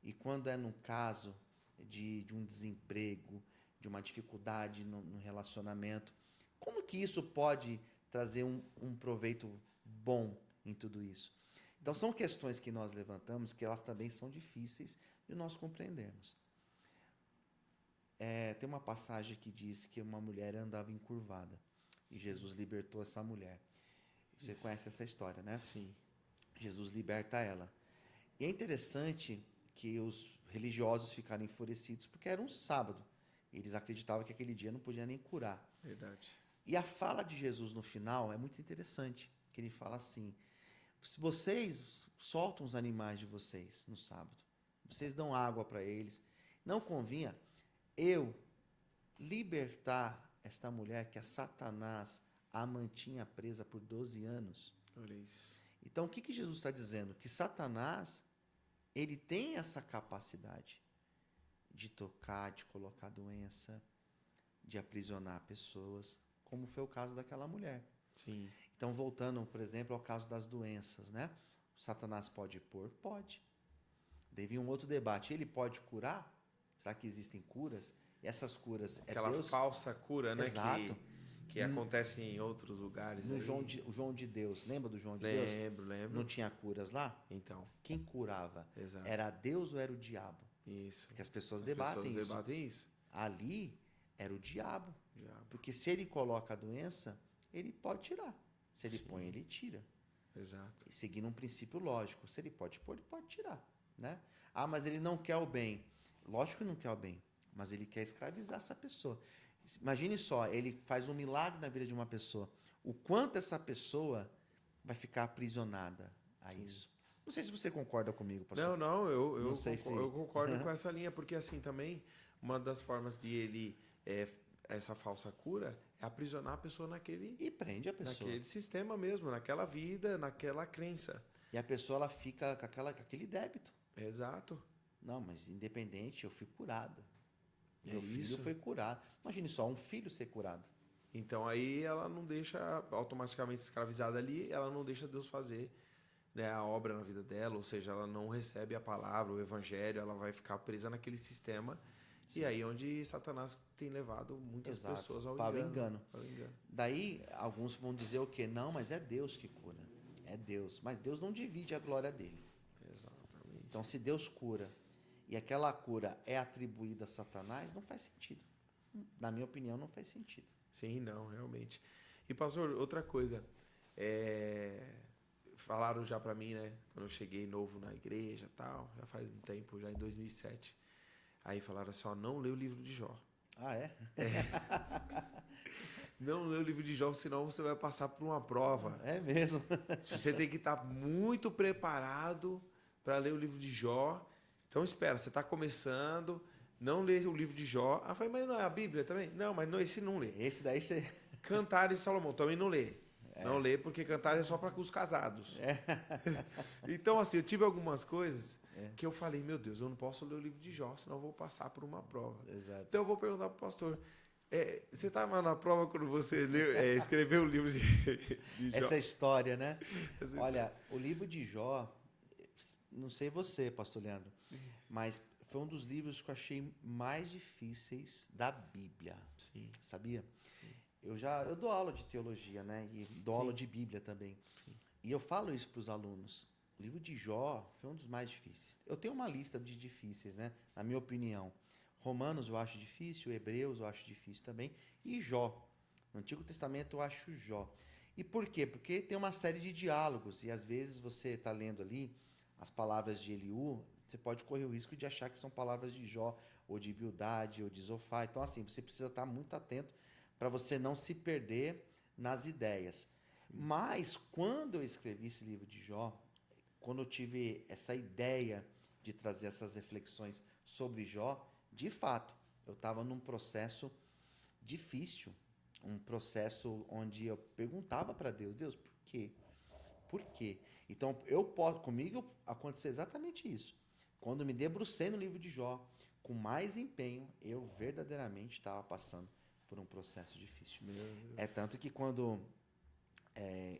e quando é no caso de um desemprego, de uma dificuldade no relacionamento, como que isso pode trazer um proveito bom em tudo isso? Então, são questões que nós levantamos, que elas também são difíceis de nós compreendermos. Tem uma passagem que diz que uma mulher andava encurvada, e Jesus libertou essa mulher. Você conhece essa história, né? Sim. Jesus liberta ela. E é interessante que os religiosos ficaram enfurecidos porque era um sábado. Eles acreditavam que aquele dia não podia nem curar. Verdade. E a fala de Jesus no final é muito interessante, que ele fala assim: se vocês soltam os animais de vocês no sábado, vocês dão água para eles, não convinha eu libertar esta mulher que a Satanás a mantinha presa por 12 anos? Olha isso. Então, o que Jesus está dizendo? Que Satanás, ele tem essa capacidade de tocar, de colocar doença, de aprisionar pessoas, como foi o caso daquela mulher. Sim. Então, voltando, por exemplo, ao caso das doenças, né? O Satanás pode pôr? Pode. Daí vem um outro debate. Ele pode curar? Será que existem curas? E essas curas Aquela Deus? falsa cura, né? Exato. Que acontece em outros lugares. O João de Deus, lembra do João de Deus? Lembro. Não tinha curas lá? Então. Quem curava? Exato. Era Deus ou era o diabo? Isso. Porque as pessoas debatem isso. Ali era o diabo. Porque se ele coloca a doença, ele pode tirar. Se ele põe, ele tira. Exato. Seguindo um princípio lógico. Se ele pode pôr, ele pode tirar. Né? Ah, mas ele não quer o bem. Lógico que não quer o bem, mas ele quer escravizar essa pessoa. Imagine só, ele faz um milagre na vida de uma pessoa. O quanto essa pessoa vai ficar aprisionada a isso. Não sei se você concorda comigo, pastor. Não, eu concordo Uhum. com essa linha, porque assim também, uma das formas de ele, essa falsa cura, é aprisionar a pessoa E prende a pessoa. naquele sistema mesmo, naquela vida, naquela crença. E a pessoa ela fica com aquele débito. Exato. Não, mas independente, eu fui curado. Meu filho isso. foi curado. Imagine só, um filho ser curado. Então aí ela não deixa automaticamente escravizada ali, ela não deixa Deus fazer, né, a obra na vida dela, ou seja, ela não recebe a palavra, o evangelho, ela vai ficar presa naquele sistema. Sim. E aí onde Satanás tem levado muitas pessoas ao engano. Daí alguns vão dizer o quê? Não, mas é Deus que cura. É Deus. Mas Deus não divide a glória dele. Exatamente. Então se Deus cura e aquela cura é atribuída a Satanás, não faz sentido. Na minha opinião, não faz sentido. Sim, não, realmente. E pastor, outra coisa, falaram já para mim, né, quando eu cheguei novo na igreja, tal, já faz um tempo, já em 2007. Aí falaram assim, ó, não lê o livro de Jó. Ah, é? Não lê o livro de Jó, senão você vai passar por uma prova. É mesmo. Você tem que estar muito preparado para ler o livro de Jó. Então espera, você está começando, não lê o livro de Jó. Ah, falei, mas não é a Bíblia também? Não, mas não, esse não lê. Esse daí você... Cantares de Salomão, também não lê. Não lê, porque Cantares é só para os casados. Então, assim, eu tive algumas coisas que eu falei, meu Deus, eu não posso ler o livro de Jó, senão eu vou passar por uma prova. Exato. Então eu vou perguntar para o pastor, você estava na prova quando você escreveu o livro de Jó? Essa história, né? Olha, o livro de Jó, não sei você, pastor Leandro, mas foi um dos livros que eu achei mais difíceis da Bíblia. Sim. Sabia? Eu dou aula de teologia, né? E dou aula de Bíblia também. E eu falo isso para os alunos. O livro de Jó foi um dos mais difíceis. Eu tenho uma lista de difíceis, né? Na minha opinião. Romanos eu acho difícil, Hebreus eu acho difícil também. E Jó. No Antigo Testamento eu acho Jó. E por quê? Porque tem uma série de diálogos. E às vezes você está lendo ali as palavras de Eliú, você pode correr o risco de achar que são palavras de Jó, ou de Bildade, ou de Zofar. Então, assim, você precisa estar muito atento para você não se perder nas ideias. Mas, quando eu escrevi esse livro de Jó, quando eu tive essa ideia de trazer essas reflexões sobre Jó, de fato, eu estava num processo difícil, um processo onde eu perguntava para Deus, Deus, por quê? Por quê? Então, comigo aconteceu exatamente isso. Quando me debrucei no livro de Jó, com mais empenho, eu verdadeiramente estava passando por um processo difícil. É tanto que quando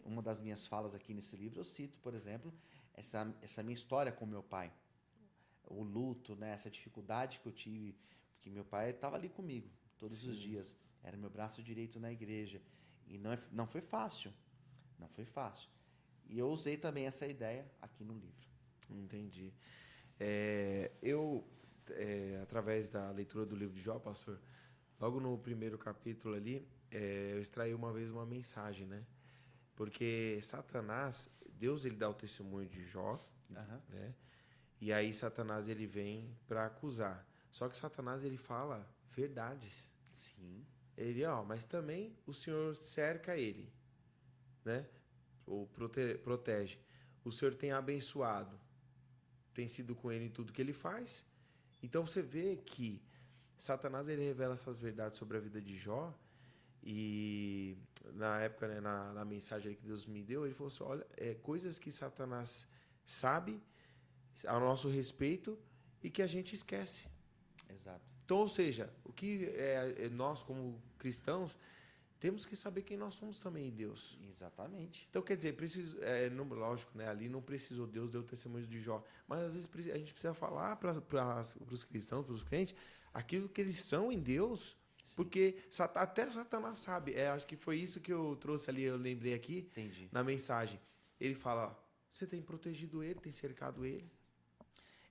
uma das minhas falas aqui nesse livro, eu cito, por exemplo, essa minha história com meu pai. O luto, né, essa dificuldade que eu tive, porque meu pai estava ali comigo todos os dias. Era meu braço direito na igreja. E não foi fácil. Não foi fácil. E eu usei também essa ideia aqui no livro. Entendi. Através da leitura do livro de Jó, pastor, logo no primeiro capítulo ali, eu extraí uma vez uma mensagem, né? Porque Satanás, Deus ele dá o testemunho de Jó, né? E aí Satanás ele vem para acusar. Só que Satanás ele fala verdades. Sim. Ele, mas também o Senhor cerca ele, né? Ou protege. O Senhor tem abençoado, tem sido com ele em tudo que ele faz. Então você vê que Satanás ele revela essas verdades sobre a vida de Jó. E na época, né, na mensagem que Deus me deu, ele falou assim, olha, coisas que Satanás sabe ao nosso respeito e que a gente esquece. Exato. Então, ou seja, o que nós como cristãos temos que saber quem nós somos também em Deus. Exatamente. Então, quer dizer, lógico, né, ali não precisou, Deus deu o testemunho de Jó, mas às vezes a gente precisa falar para os cristãos, para os crentes, aquilo que eles são em Deus. Sim. Porque até Satanás sabe. Acho que foi isso que eu trouxe ali, eu lembrei aqui. Entendi. Na mensagem. Ele fala, você tem protegido ele, tem cercado ele.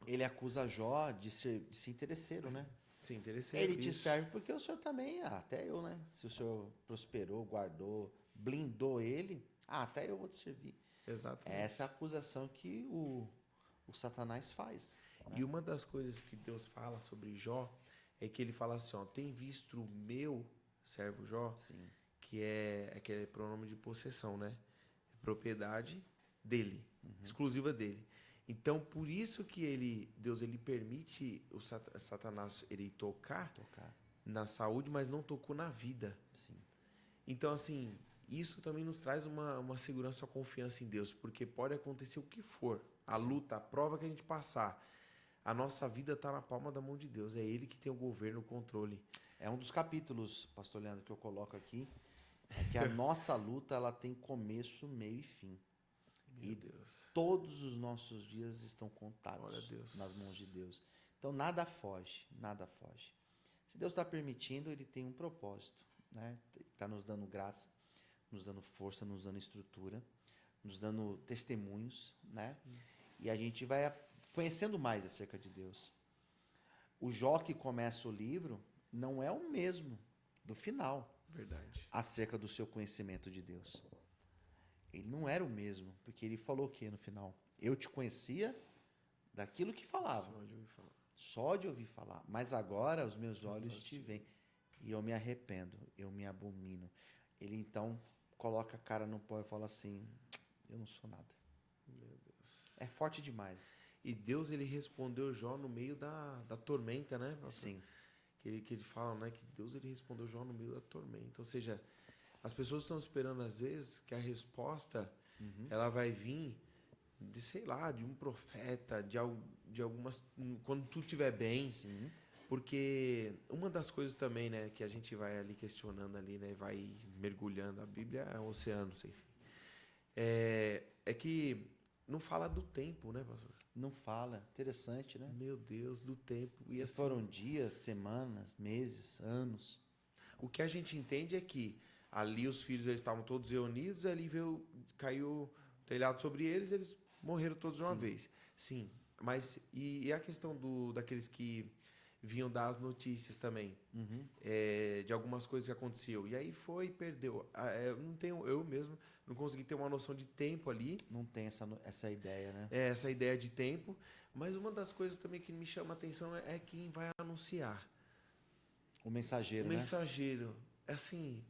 Ele acusa Jó de ser interesseiro, né? Sim, interesseiro. Ele te serve porque o senhor também, até eu, né? Se o senhor prosperou, guardou, blindou ele, até eu vou te servir. Exatamente. Essa é a acusação que o Satanás faz. Né? E uma das coisas que Deus fala sobre Jó é que ele fala assim, tem visto o meu servo Jó? Sim. Que é aquele pronome de possessão, né? Propriedade dele, exclusiva dele. Então, por isso que Deus permite o Satanás ele tocar na saúde, mas não tocou na vida. Sim. Então, assim, isso também nos traz uma segurança, uma confiança em Deus, porque pode acontecer o que for, a luta, a prova que a gente passar, a nossa vida está na palma da mão de Deus, é Ele que tem o governo, o controle. É um dos capítulos, pastor Leandro, que eu coloco aqui, é que a nossa luta ela tem começo, meio e fim. Meu Deus. Todos os nossos dias estão contados Deus. nas mãos de Deus. Então nada foge, nada foge. Se Deus está permitindo, Ele tem um propósito, né? Está nos dando graça, nos dando força, nos dando estrutura, nos dando testemunhos, né? E a gente vai conhecendo mais acerca de Deus. O Jó que começa o livro não é o mesmo do final. Verdade. Acerca do seu conhecimento de Deus. Ele não era o mesmo, porque ele falou o quê no final? Eu te conhecia daquilo que falava. Só de ouvir falar. Mas agora os meus olhos te veem. E eu me arrependo, eu me abomino. Ele então coloca a cara no pó e fala assim, eu não sou nada. Meu Deus. É forte demais. E Deus ele respondeu Jó no meio da tormenta, né? Sim. Que ele fala, né? Que Deus ele respondeu Jó no meio da tormenta. Ou seja, as pessoas estão esperando, às vezes, que a resposta Uhum. ela vai vir de, sei lá, de um profeta, de algumas. Quando tu estiver bem. Sim. Porque uma das coisas também, né, que a gente vai ali questionando ali, né, vai mergulhando, a Bíblia é um oceano, sem fim. É que não fala do tempo, né, pastor? Não fala. Interessante, né? Meu Deus, do tempo. E Se assim, foram dias, semanas, meses, anos. o que a gente entende é que ali os filhos eles estavam todos reunidos, ali veio, caiu o telhado sobre eles morreram todos de uma Sim. vez. Sim, mas e a questão daqueles que vinham dar as notícias também, Uhum. de algumas coisas que aconteceu. E aí foi e perdeu. Eu não tenho, eu mesmo não consegui ter uma noção de tempo ali, Não tem essa ideia, né? essa ideia de tempo. Mas uma das coisas também que me chama a atenção é quem vai anunciar. O O mensageiro, né? mensageiro. É assim,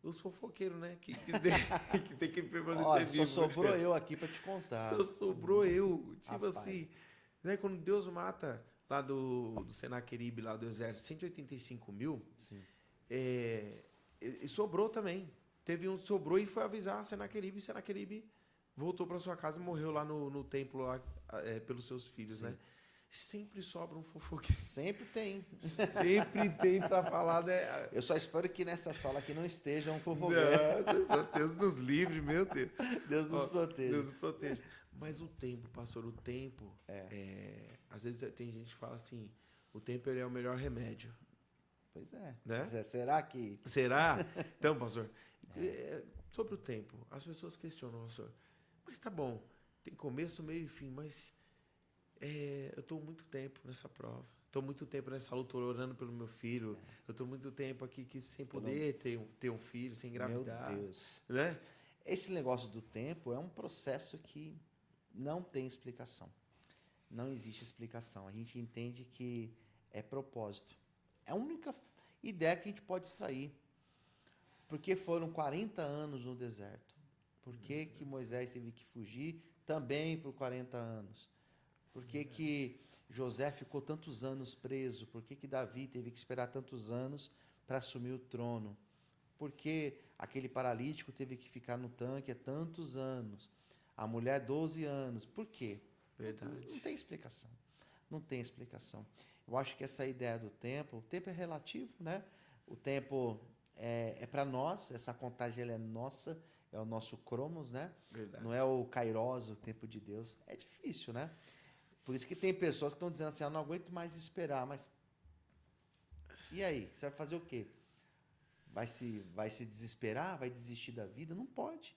os fofoqueiros, né? Que tem que permanecer Olha, só vivo. sobrou eu aqui para te contar. Só sobrou eu. Tipo Rapaz. assim, né? Quando Deus mata lá do Senaqueribe, lá do exército, 185 mil, Sim. e sobrou também. Teve um sobrou e foi avisar Senaqueribe, e Senaqueribe voltou para sua casa e morreu lá no templo lá, pelos seus filhos, Sim. né? Sempre sobra um fofoqueiro. Sempre tem. Sempre tem para falar, né? Eu só espero que nessa sala aqui não esteja um fofoqueiro. Deus nos livre, meu Deus. Deus nos Ó, proteja. Deus nos proteja. Mas o tempo, pastor, o tempo. Às vezes tem gente que fala assim: o tempo ele é o melhor remédio. Pois é. Né? Será que... Será? Então, pastor, sobre o tempo, as pessoas questionam, pastor, mas tá bom, tem começo, meio e fim, mas eu estou muito tempo nessa prova. Estou muito tempo nessa luta orando pelo meu filho. Eu estou muito tempo aqui sem poder ter um filho, sem engravidar. Meu Deus. Né? Esse negócio do tempo é um processo que não tem explicação. Não existe explicação. A gente entende que é propósito. É a única ideia que a gente pode extrair. Por que foram 40 anos no deserto? Por que que Moisés teve que fugir também por 40 anos? Por que que José ficou tantos anos preso? Por que que Davi teve que esperar tantos anos para assumir o trono? Por que aquele paralítico teve que ficar no tanque há tantos anos? A mulher 12 anos. Por quê? Verdade. Não tem explicação. Não tem explicação. Eu acho que essa ideia do tempo, o tempo é relativo, né? O tempo é para nós, essa contagem ela é nossa, é o nosso cromos, né? Verdade. Não é o kairos, o tempo de Deus. É difícil, né? Por isso que tem pessoas que estão dizendo assim, eu não aguento mais esperar, mas e aí? Você vai fazer o quê? Vai se desesperar? Vai desistir da vida? Não pode.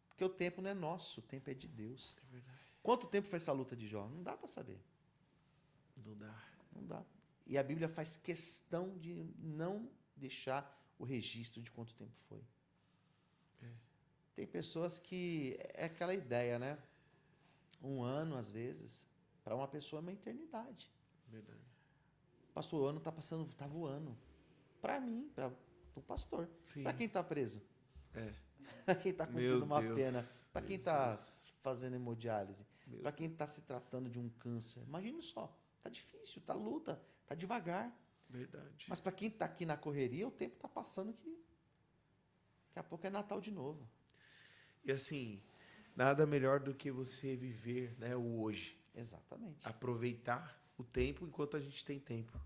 Porque o tempo não é nosso, o tempo é de Deus. É verdade. Quanto tempo foi essa luta de Jó? Não dá para saber. Não dá. Não dá. E a Bíblia faz questão de não deixar o registro de quanto tempo foi. Tem pessoas que é aquela ideia, né? Um ano, às vezes, para uma pessoa é uma eternidade. Verdade. Pastor, o ano está passando, está voando. Para mim, para o pastor. Sim. Para quem está preso. É. Para quem está cumprindo Meu uma Deus. pena. Para quem está Jesus. fazendo hemodiálise. Meu Para quem está se tratando de um câncer. Imagine só. Está difícil, está luta, está devagar. Verdade. Mas para quem está aqui na correria, o tempo está passando que daqui a pouco é Natal de novo. E assim, nada melhor do que você viver, né, o hoje. Exatamente. Aproveitar o tempo enquanto a gente tem tempo.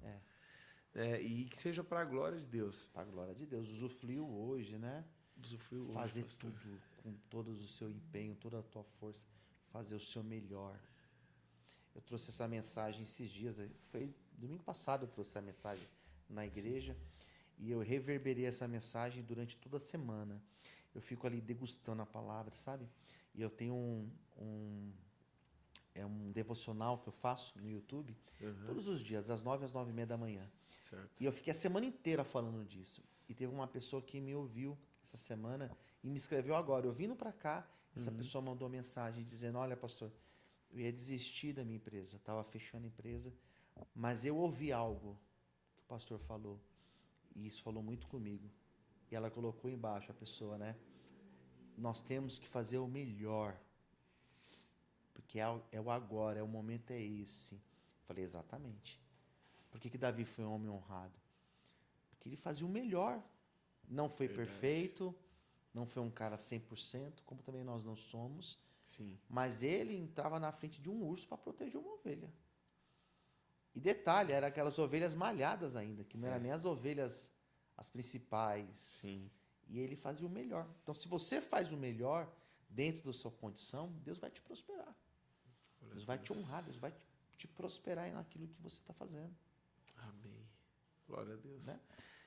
E que seja para a glória de Deus. Para a glória de Deus. Usufruiu hoje, né? Usufruir hoje, Fazer pastor. tudo com todo o seu empenho, toda a tua força. Fazer o seu melhor. Eu trouxe essa mensagem esses dias. Foi domingo passado eu trouxe essa mensagem na igreja. E eu reverberei essa mensagem durante toda a semana. Eu fico ali degustando a palavra, sabe? E eu tenho um devocional que eu faço no YouTube todos os dias, das 9 às 9h30 da manhã. Certo. E eu fiquei a semana inteira falando disso. E teve uma pessoa que me ouviu essa semana e me escreveu agora. Eu vindo para cá, essa pessoa mandou mensagem dizendo, olha, pastor, eu ia desistir da minha empresa, estava fechando a empresa, mas eu ouvi algo que o pastor falou. E isso falou muito comigo. E ela colocou embaixo a pessoa, né? Nós temos que fazer o melhor. Porque é o agora, o momento é esse. Falei, exatamente. Por que Davi foi um homem honrado? Porque ele fazia o melhor. Não foi Verdade. perfeito, não foi um cara 100%, como também nós não somos, Sim. mas ele entrava na frente de um urso para proteger uma ovelha. E detalhe, era aquelas ovelhas malhadas ainda, que não eram nem as ovelhas as principais. Sim. E ele fazia o melhor. Então, se você faz o melhor dentro da sua condição, Deus vai te prosperar. Deus vai te honrar, Deus vai te prosperar naquilo que você está fazendo. Amém. Glória a Deus. Né?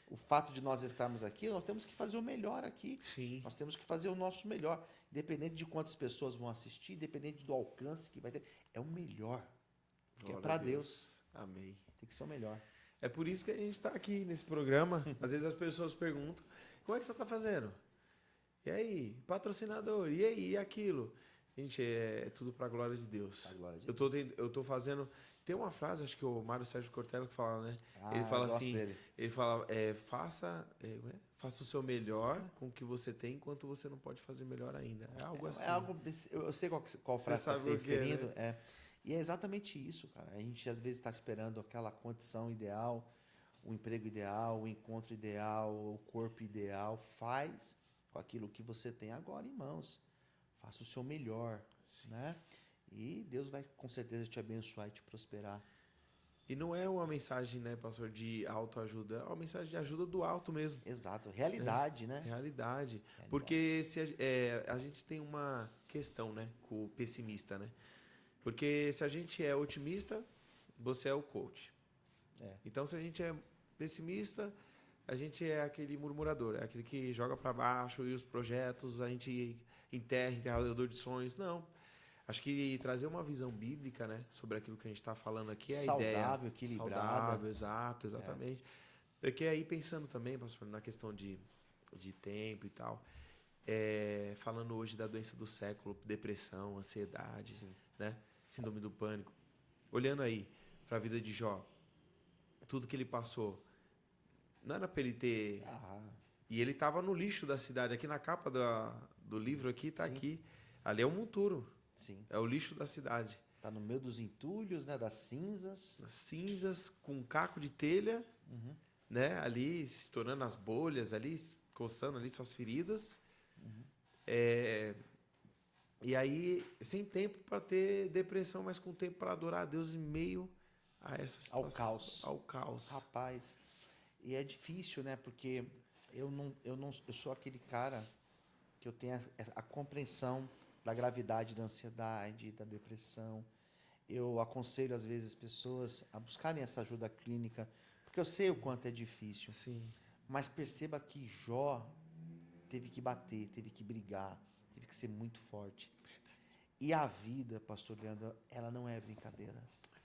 O fato de nós estarmos aqui, nós temos que fazer o melhor aqui. Sim. Nós temos que fazer o nosso melhor. Independente de quantas pessoas vão assistir, independente do alcance que vai ter, é o melhor. Porque é para Deus. Amém. Tem que ser o melhor. É por isso que a gente está aqui nesse programa. Às vezes as pessoas perguntam, como é que você está fazendo? E aí, patrocinador? E aí, e aquilo? Gente, é tudo para a glória de Deus. Pra glória de Deus. Eu tô fazendo... Tem uma frase, acho que o Mário Sérgio Cortella que fala, né? Ah, Ele fala eu gosto assim, dele. ele fala, faça o seu melhor com o que você tem, enquanto você não pode fazer melhor ainda. É algo assim. É algo, eu sei qual frase está se sabe o que é, referindo. né? E é exatamente isso, cara. A gente às vezes está esperando aquela condição ideal, o emprego ideal, o encontro ideal, o corpo ideal. Faz com aquilo que você tem agora em mãos. Faça o seu melhor, né? E Deus vai com certeza te abençoar e te prosperar. E não é uma mensagem, né, pastor, de autoajuda, é uma mensagem de ajuda do alto mesmo. Exato. Realidade, né? Realidade. Porque a gente tem uma questão, né, com o pessimista, né? Porque se a gente é otimista, você é o coach. Então, se a gente é pessimista, a gente é aquele murmurador, é aquele que joga para baixo e os projetos a gente enterrador de sonhos. Não. Acho que trazer uma visão bíblica, né, sobre aquilo que a gente está falando aqui é a ideia. Saudável, equilibrada. Saudável, exato, exatamente. Porque aí pensando também, pastor, na questão de tempo e tal, falando hoje da doença do século, depressão, ansiedade, né, síndrome do pânico. Olhando aí para a vida de Jó, tudo que ele passou, não era para ele ter... E ele estava no lixo da cidade. Aqui na capa do livro aqui, está aqui. Ali é um monturo. Sim. É o lixo da cidade. Tá no meio dos entulhos, né? Das cinzas. As cinzas, com um caco de telha, né? Ali, estourando as bolhas, ali, coçando ali suas feridas. E aí, sem tempo para ter depressão, mas com tempo para adorar a Deus em meio a essa situação. Ao caos. Rapaz, e é difícil, né? Porque eu sou aquele cara que eu tenho a compreensão da gravidade da ansiedade, da depressão. Eu aconselho, às vezes, pessoas a buscarem essa ajuda clínica, porque eu sei o quanto é difícil. Sim. Mas perceba que Jó teve que bater, teve que brigar, teve que ser muito forte. E a vida, pastor Leandro, ela não é brincadeira.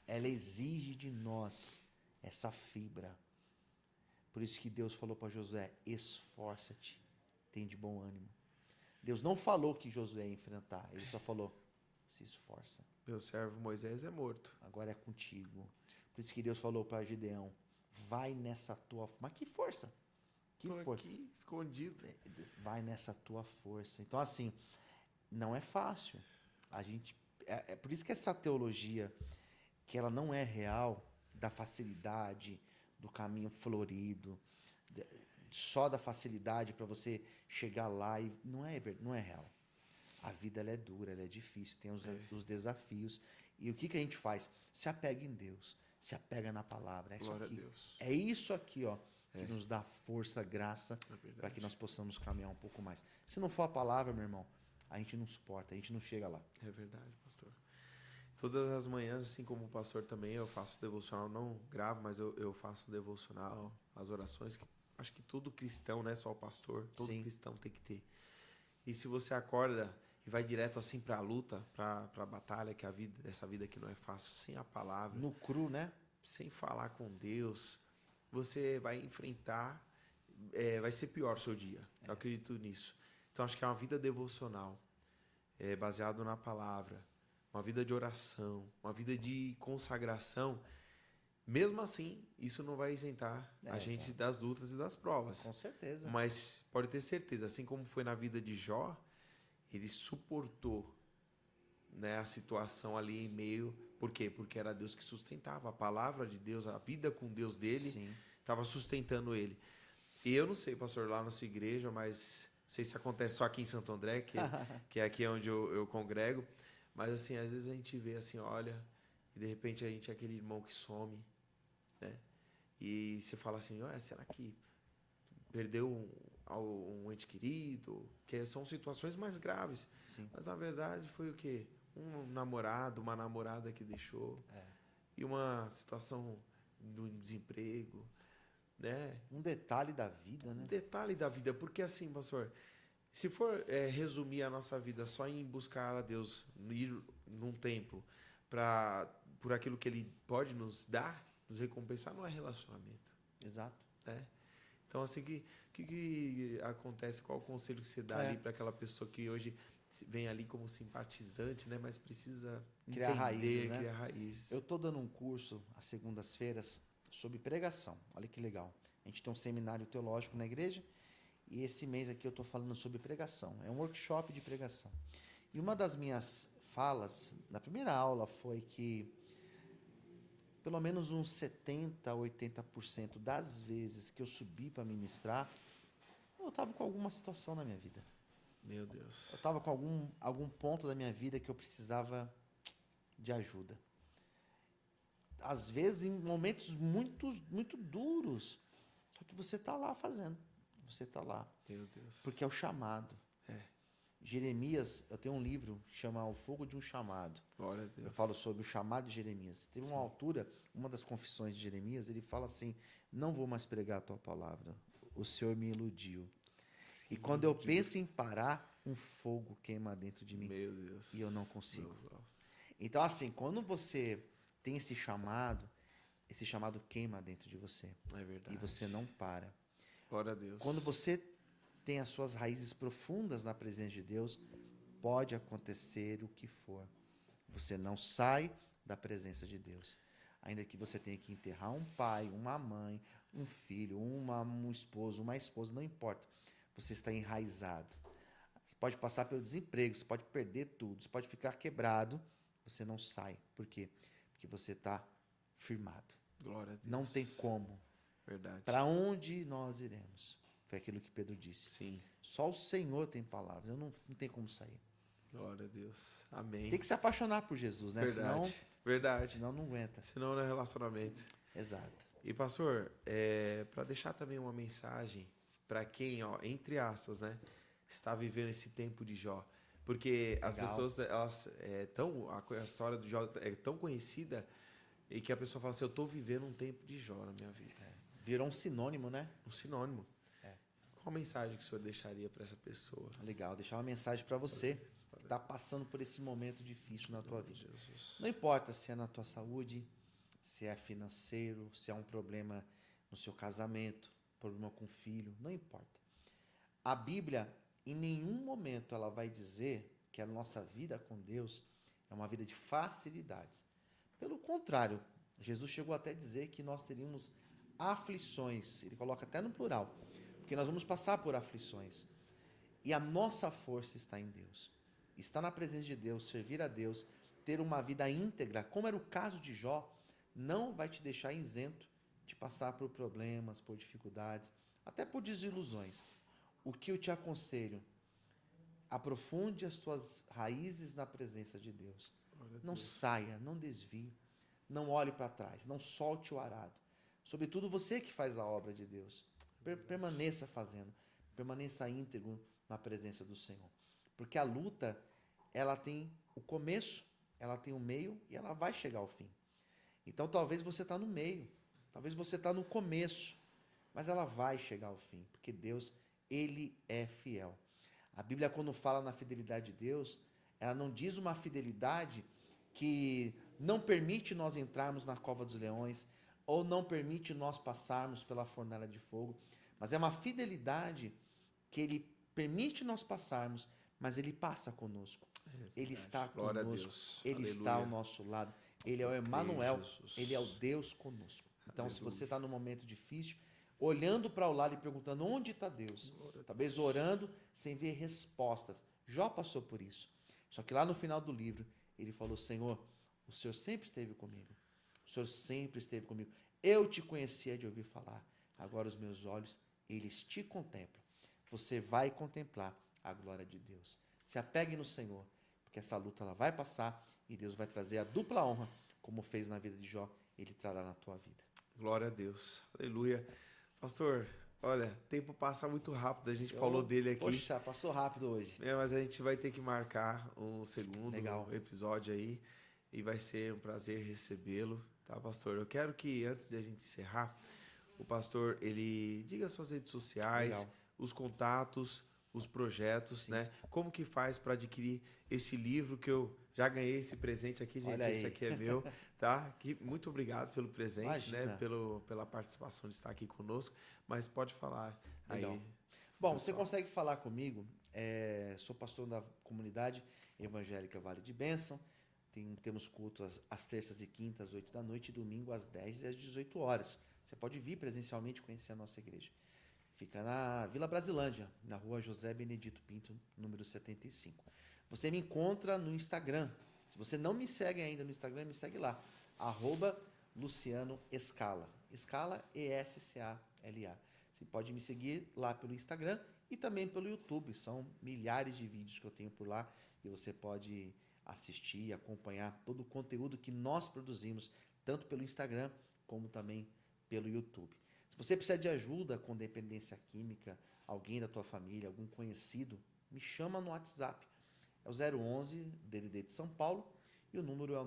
Ela exige de nós essa fibra. Por isso que Deus falou para Josué, esforça-te, tem de bom ânimo. Deus não falou que Josué ia enfrentar, ele só falou, se esforça. Meu servo Moisés é morto. Agora é contigo. Por isso que Deus falou para Gideão, vai nessa tua... Mas que força? Que força? Aqui, escondido. Vai nessa tua força. Então, assim, não é fácil. A gente... É por isso que essa teologia, que ela não é real, da facilidade, do caminho florido, só da facilidade para você chegar lá, e não é real. A vida ela é dura, ela é difícil, tem os desafios. E o que a gente faz? Se apega em Deus, se apega na palavra. Glória a Deus. É isso aqui, ó, que nos dá força, graça, verdade. para que nós possamos caminhar um pouco mais. Se não for a palavra, meu irmão, a gente não suporta, a gente não chega lá. É verdade, pastor. Todas as manhãs, assim como o pastor também, eu faço devocional, não gravo, mas eu faço devocional, as orações, que acho que todo cristão, não é só o pastor, todo cristão tem que ter. E se você acorda e vai direto assim para a luta, para a batalha, que essa vida que não é fácil, sem a palavra, No cru, né? sem falar com Deus, você vai enfrentar, vai ser pior o seu dia. Eu acredito nisso. Então, acho que é uma vida devocional, baseado na palavra, uma vida de oração, uma vida de consagração. Mesmo assim, isso não vai isentar a gente das lutas e das provas. Com certeza. Mas pode ter certeza, assim como foi na vida de Jó, ele suportou, né, a situação ali em meio... Por quê? Porque era Deus que sustentava. A palavra de Deus, a vida com Deus dele, estava sustentando ele. E eu não sei, pastor, lá na sua igreja, mas sei se acontece só aqui em Santo André, que é aqui onde eu congrego, mas assim, às vezes a gente vê assim, olha, e de repente a gente é aquele irmão que some, né? E você fala assim, ué, será que perdeu um ente querido? Que são situações mais graves. Sim. Mas na verdade foi o quê? Um namorado, uma namorada que deixou, É. e uma situação do desemprego, né? Um detalhe da vida, Um né? detalhe da vida, porque assim, pastor, se for resumir a nossa vida só em buscar a Deus, ir num templo por aquilo que Ele pode nos dar, nos recompensar, não é relacionamento, Exato. né? Então, assim, que acontece? Qual o conselho que você dá ali para aquela pessoa que hoje vem ali como simpatizante, né? Mas precisa Criar raízes, entender, né? criar raízes. Eu estou dando um curso às segundas-feiras sobre pregação. Olha que legal. A gente tem um seminário teológico na igreja e esse mês aqui eu estou falando sobre pregação. É um workshop de pregação. E uma das minhas falas na primeira aula foi que pelo menos uns 70, 80% das vezes que eu subi para ministrar, eu estava com alguma situação na minha vida. Meu Deus. Eu estava com algum ponto da minha vida que eu precisava de ajuda. Às vezes em momentos muito duros. Só que você está lá fazendo. Você está lá. Meu Deus. Porque é o chamado. É. Jeremias, eu tenho um livro que chama O Fogo de um Chamado. Glória a Deus. Eu falo sobre o chamado de Jeremias. Teve uma altura, uma das confissões de Jeremias, ele fala assim: não vou mais pregar a tua palavra. O Senhor me iludiu. E quando eu penso em parar, um fogo queima dentro de mim. Meu Deus. E eu não consigo. Nossa. Então, assim, quando você tem esse chamado queima dentro de você. É verdade. E você não para. Glória a Deus. Quando você tem as suas raízes profundas na presença de Deus, pode acontecer o que for. Você não sai da presença de Deus. Ainda que você tenha que enterrar um pai, uma mãe, um filho, um esposo, uma esposa, não importa. Você está enraizado. Você pode passar pelo desemprego, você pode perder tudo, você pode ficar quebrado, você não sai. Por quê? Porque você está firmado. Glória a Deus. Não tem como. Verdade. Para onde nós iremos? Foi aquilo que Pedro disse. Sim. Só o Senhor tem palavras. Eu não tenho como sair. Glória a Deus. Amém. Tem que se apaixonar por Jesus, né? Verdade. Verdade. Senão não aguenta. Senão não é relacionamento. Exato. E pastor, para deixar também uma mensagem para quem, ó, entre aspas, né, está vivendo esse tempo de Jó, porque as Legal. pessoas a história do Jó é tão conhecida e que a pessoa fala assim, eu estou vivendo um tempo de Jó na minha vida. Virou um sinônimo, né? Um sinônimo. É. Qual a mensagem que o senhor deixaria para essa pessoa? Legal. Deixar uma mensagem para você que está passando por esse momento difícil na tua vida. Jesus. Não importa se é na tua saúde, se é financeiro, se é um problema no seu casamento, problema com o filho, não importa. A Bíblia, em nenhum momento, ela vai dizer que a nossa vida com Deus é uma vida de facilidades. Pelo contrário, Jesus chegou até a dizer que nós teríamos aflições. Ele coloca até no plural, porque nós vamos passar por aflições. E a nossa força está em Deus. Estar na presença de Deus, servir a Deus, ter uma vida íntegra, como era o caso de Jó, não vai te deixar isento de passar por problemas, por dificuldades, até por desilusões. O que eu te aconselho? Aprofunde as tuas raízes na presença de Deus. Não saia, não desvie, não olhe para trás, não solte o arado. Sobretudo você que faz a obra de Deus. Permaneça fazendo, permaneça íntegro na presença do Senhor. Porque a luta, ela tem o começo, ela tem o meio e ela vai chegar ao fim. Então talvez você está no meio, talvez você está no começo, mas ela vai chegar ao fim, porque Deus, Ele é fiel. A Bíblia, quando fala na fidelidade de Deus, ela não diz uma fidelidade que não permite nós entrarmos na cova dos leões, ou não permite nós passarmos pela fornalha de fogo, mas é uma fidelidade que Ele permite nós passarmos, mas Ele passa conosco. Ele está Glória conosco, a Deus. Ele Aleluia. está ao nosso lado, Ele é o Eu creio, Emanuel, Jesus. Ele é o Deus conosco. Então, se Aleluia. você está num momento difícil, olhando para o lado e perguntando onde está Deus, talvez orando sem ver respostas. Jó passou por isso. Só que lá no final do livro, ele falou: Senhor, o Senhor sempre esteve comigo. O Senhor sempre esteve comigo. Eu te conhecia de ouvir falar. Agora os meus olhos, eles te contemplam. você vai contemplar a glória de Deus. Se apegue no Senhor, porque essa luta ela vai passar e Deus vai trazer a dupla honra, como fez na vida de Jó, Ele trará na tua vida. Glória a Deus. Aleluia. Pastor, olha, o tempo passa muito rápido, a gente falou dele aqui. Poxa, passou rápido hoje. Mas a gente vai ter que marcar um segundo episódio aí e vai ser um prazer recebê-lo, tá, pastor? Eu quero que, antes de a gente encerrar, o pastor, ele diga suas redes sociais, os contatos, os projetos, né? Como que faz para adquirir esse livro que eu já ganhei esse presente aqui, gente, esse aqui é meu, tá? Muito obrigado pelo presente, né? Pela participação de estar aqui conosco, mas pode falar aí. Bom, você consegue falar comigo, sou pastor da comunidade evangélica Vale de Bênção, temos cultos às terças e quintas, às 8 da noite, e domingo às 10 e às 18 horas. Você pode vir presencialmente conhecer a nossa igreja. Fica na Vila Brasilândia, na rua José Benedito Pinto, número 75. Você me encontra no Instagram. Se você não me segue ainda no Instagram, me segue lá. @Luciano Escala. Escala, ESCALA. Você pode me seguir lá pelo Instagram e também pelo YouTube. São milhares de vídeos que eu tenho por lá e você pode assistir e acompanhar todo o conteúdo que nós produzimos, tanto pelo Instagram como também pelo YouTube. Se você precisa de ajuda com dependência química, alguém da tua família, algum conhecido, me chama no WhatsApp. É o 011 DDD de São Paulo e o número é o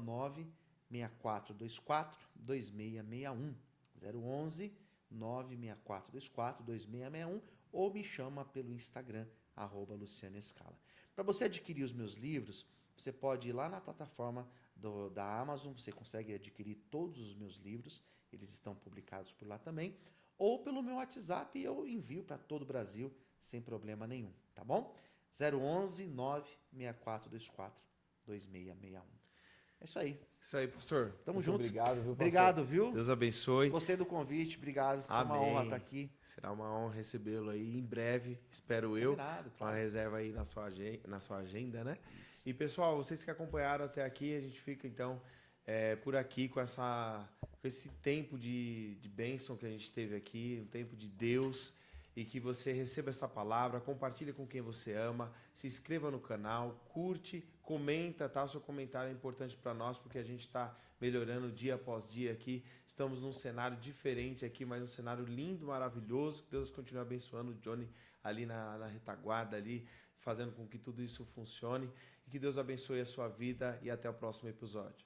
96424-2661. 011 96424-2661 ou me chama pelo Instagram, @Luciano Escala. Para você adquirir os meus livros, você pode ir lá na plataforma da Amazon, você consegue adquirir todos os meus livros, eles estão publicados por lá também, ou pelo meu WhatsApp eu envio para todo o Brasil sem problema nenhum, tá bom? 011 96424-2661. É isso aí. Isso aí, pastor. Tamo junto. Obrigado, viu, pastor? Obrigado, viu? Deus abençoe. Gostei do convite, obrigado. Foi Amém. uma honra estar aqui. Será uma honra recebê-lo aí em breve, espero eu. Claro. Com a reserva aí na sua agenda, né? Isso. E pessoal, vocês que acompanharam até aqui, a gente fica então por aqui com esse tempo de bênção que a gente teve aqui, um tempo de Deus, e que você receba essa palavra, compartilhe com quem você ama, se inscreva no canal, curte, comenta, tá? O seu comentário é importante para nós, porque a gente está melhorando dia após dia aqui, estamos num cenário diferente aqui, mas um cenário lindo, maravilhoso, que Deus continue abençoando o Johnny ali na retaguarda ali, fazendo com que tudo isso funcione, e que Deus abençoe a sua vida, e até o próximo episódio.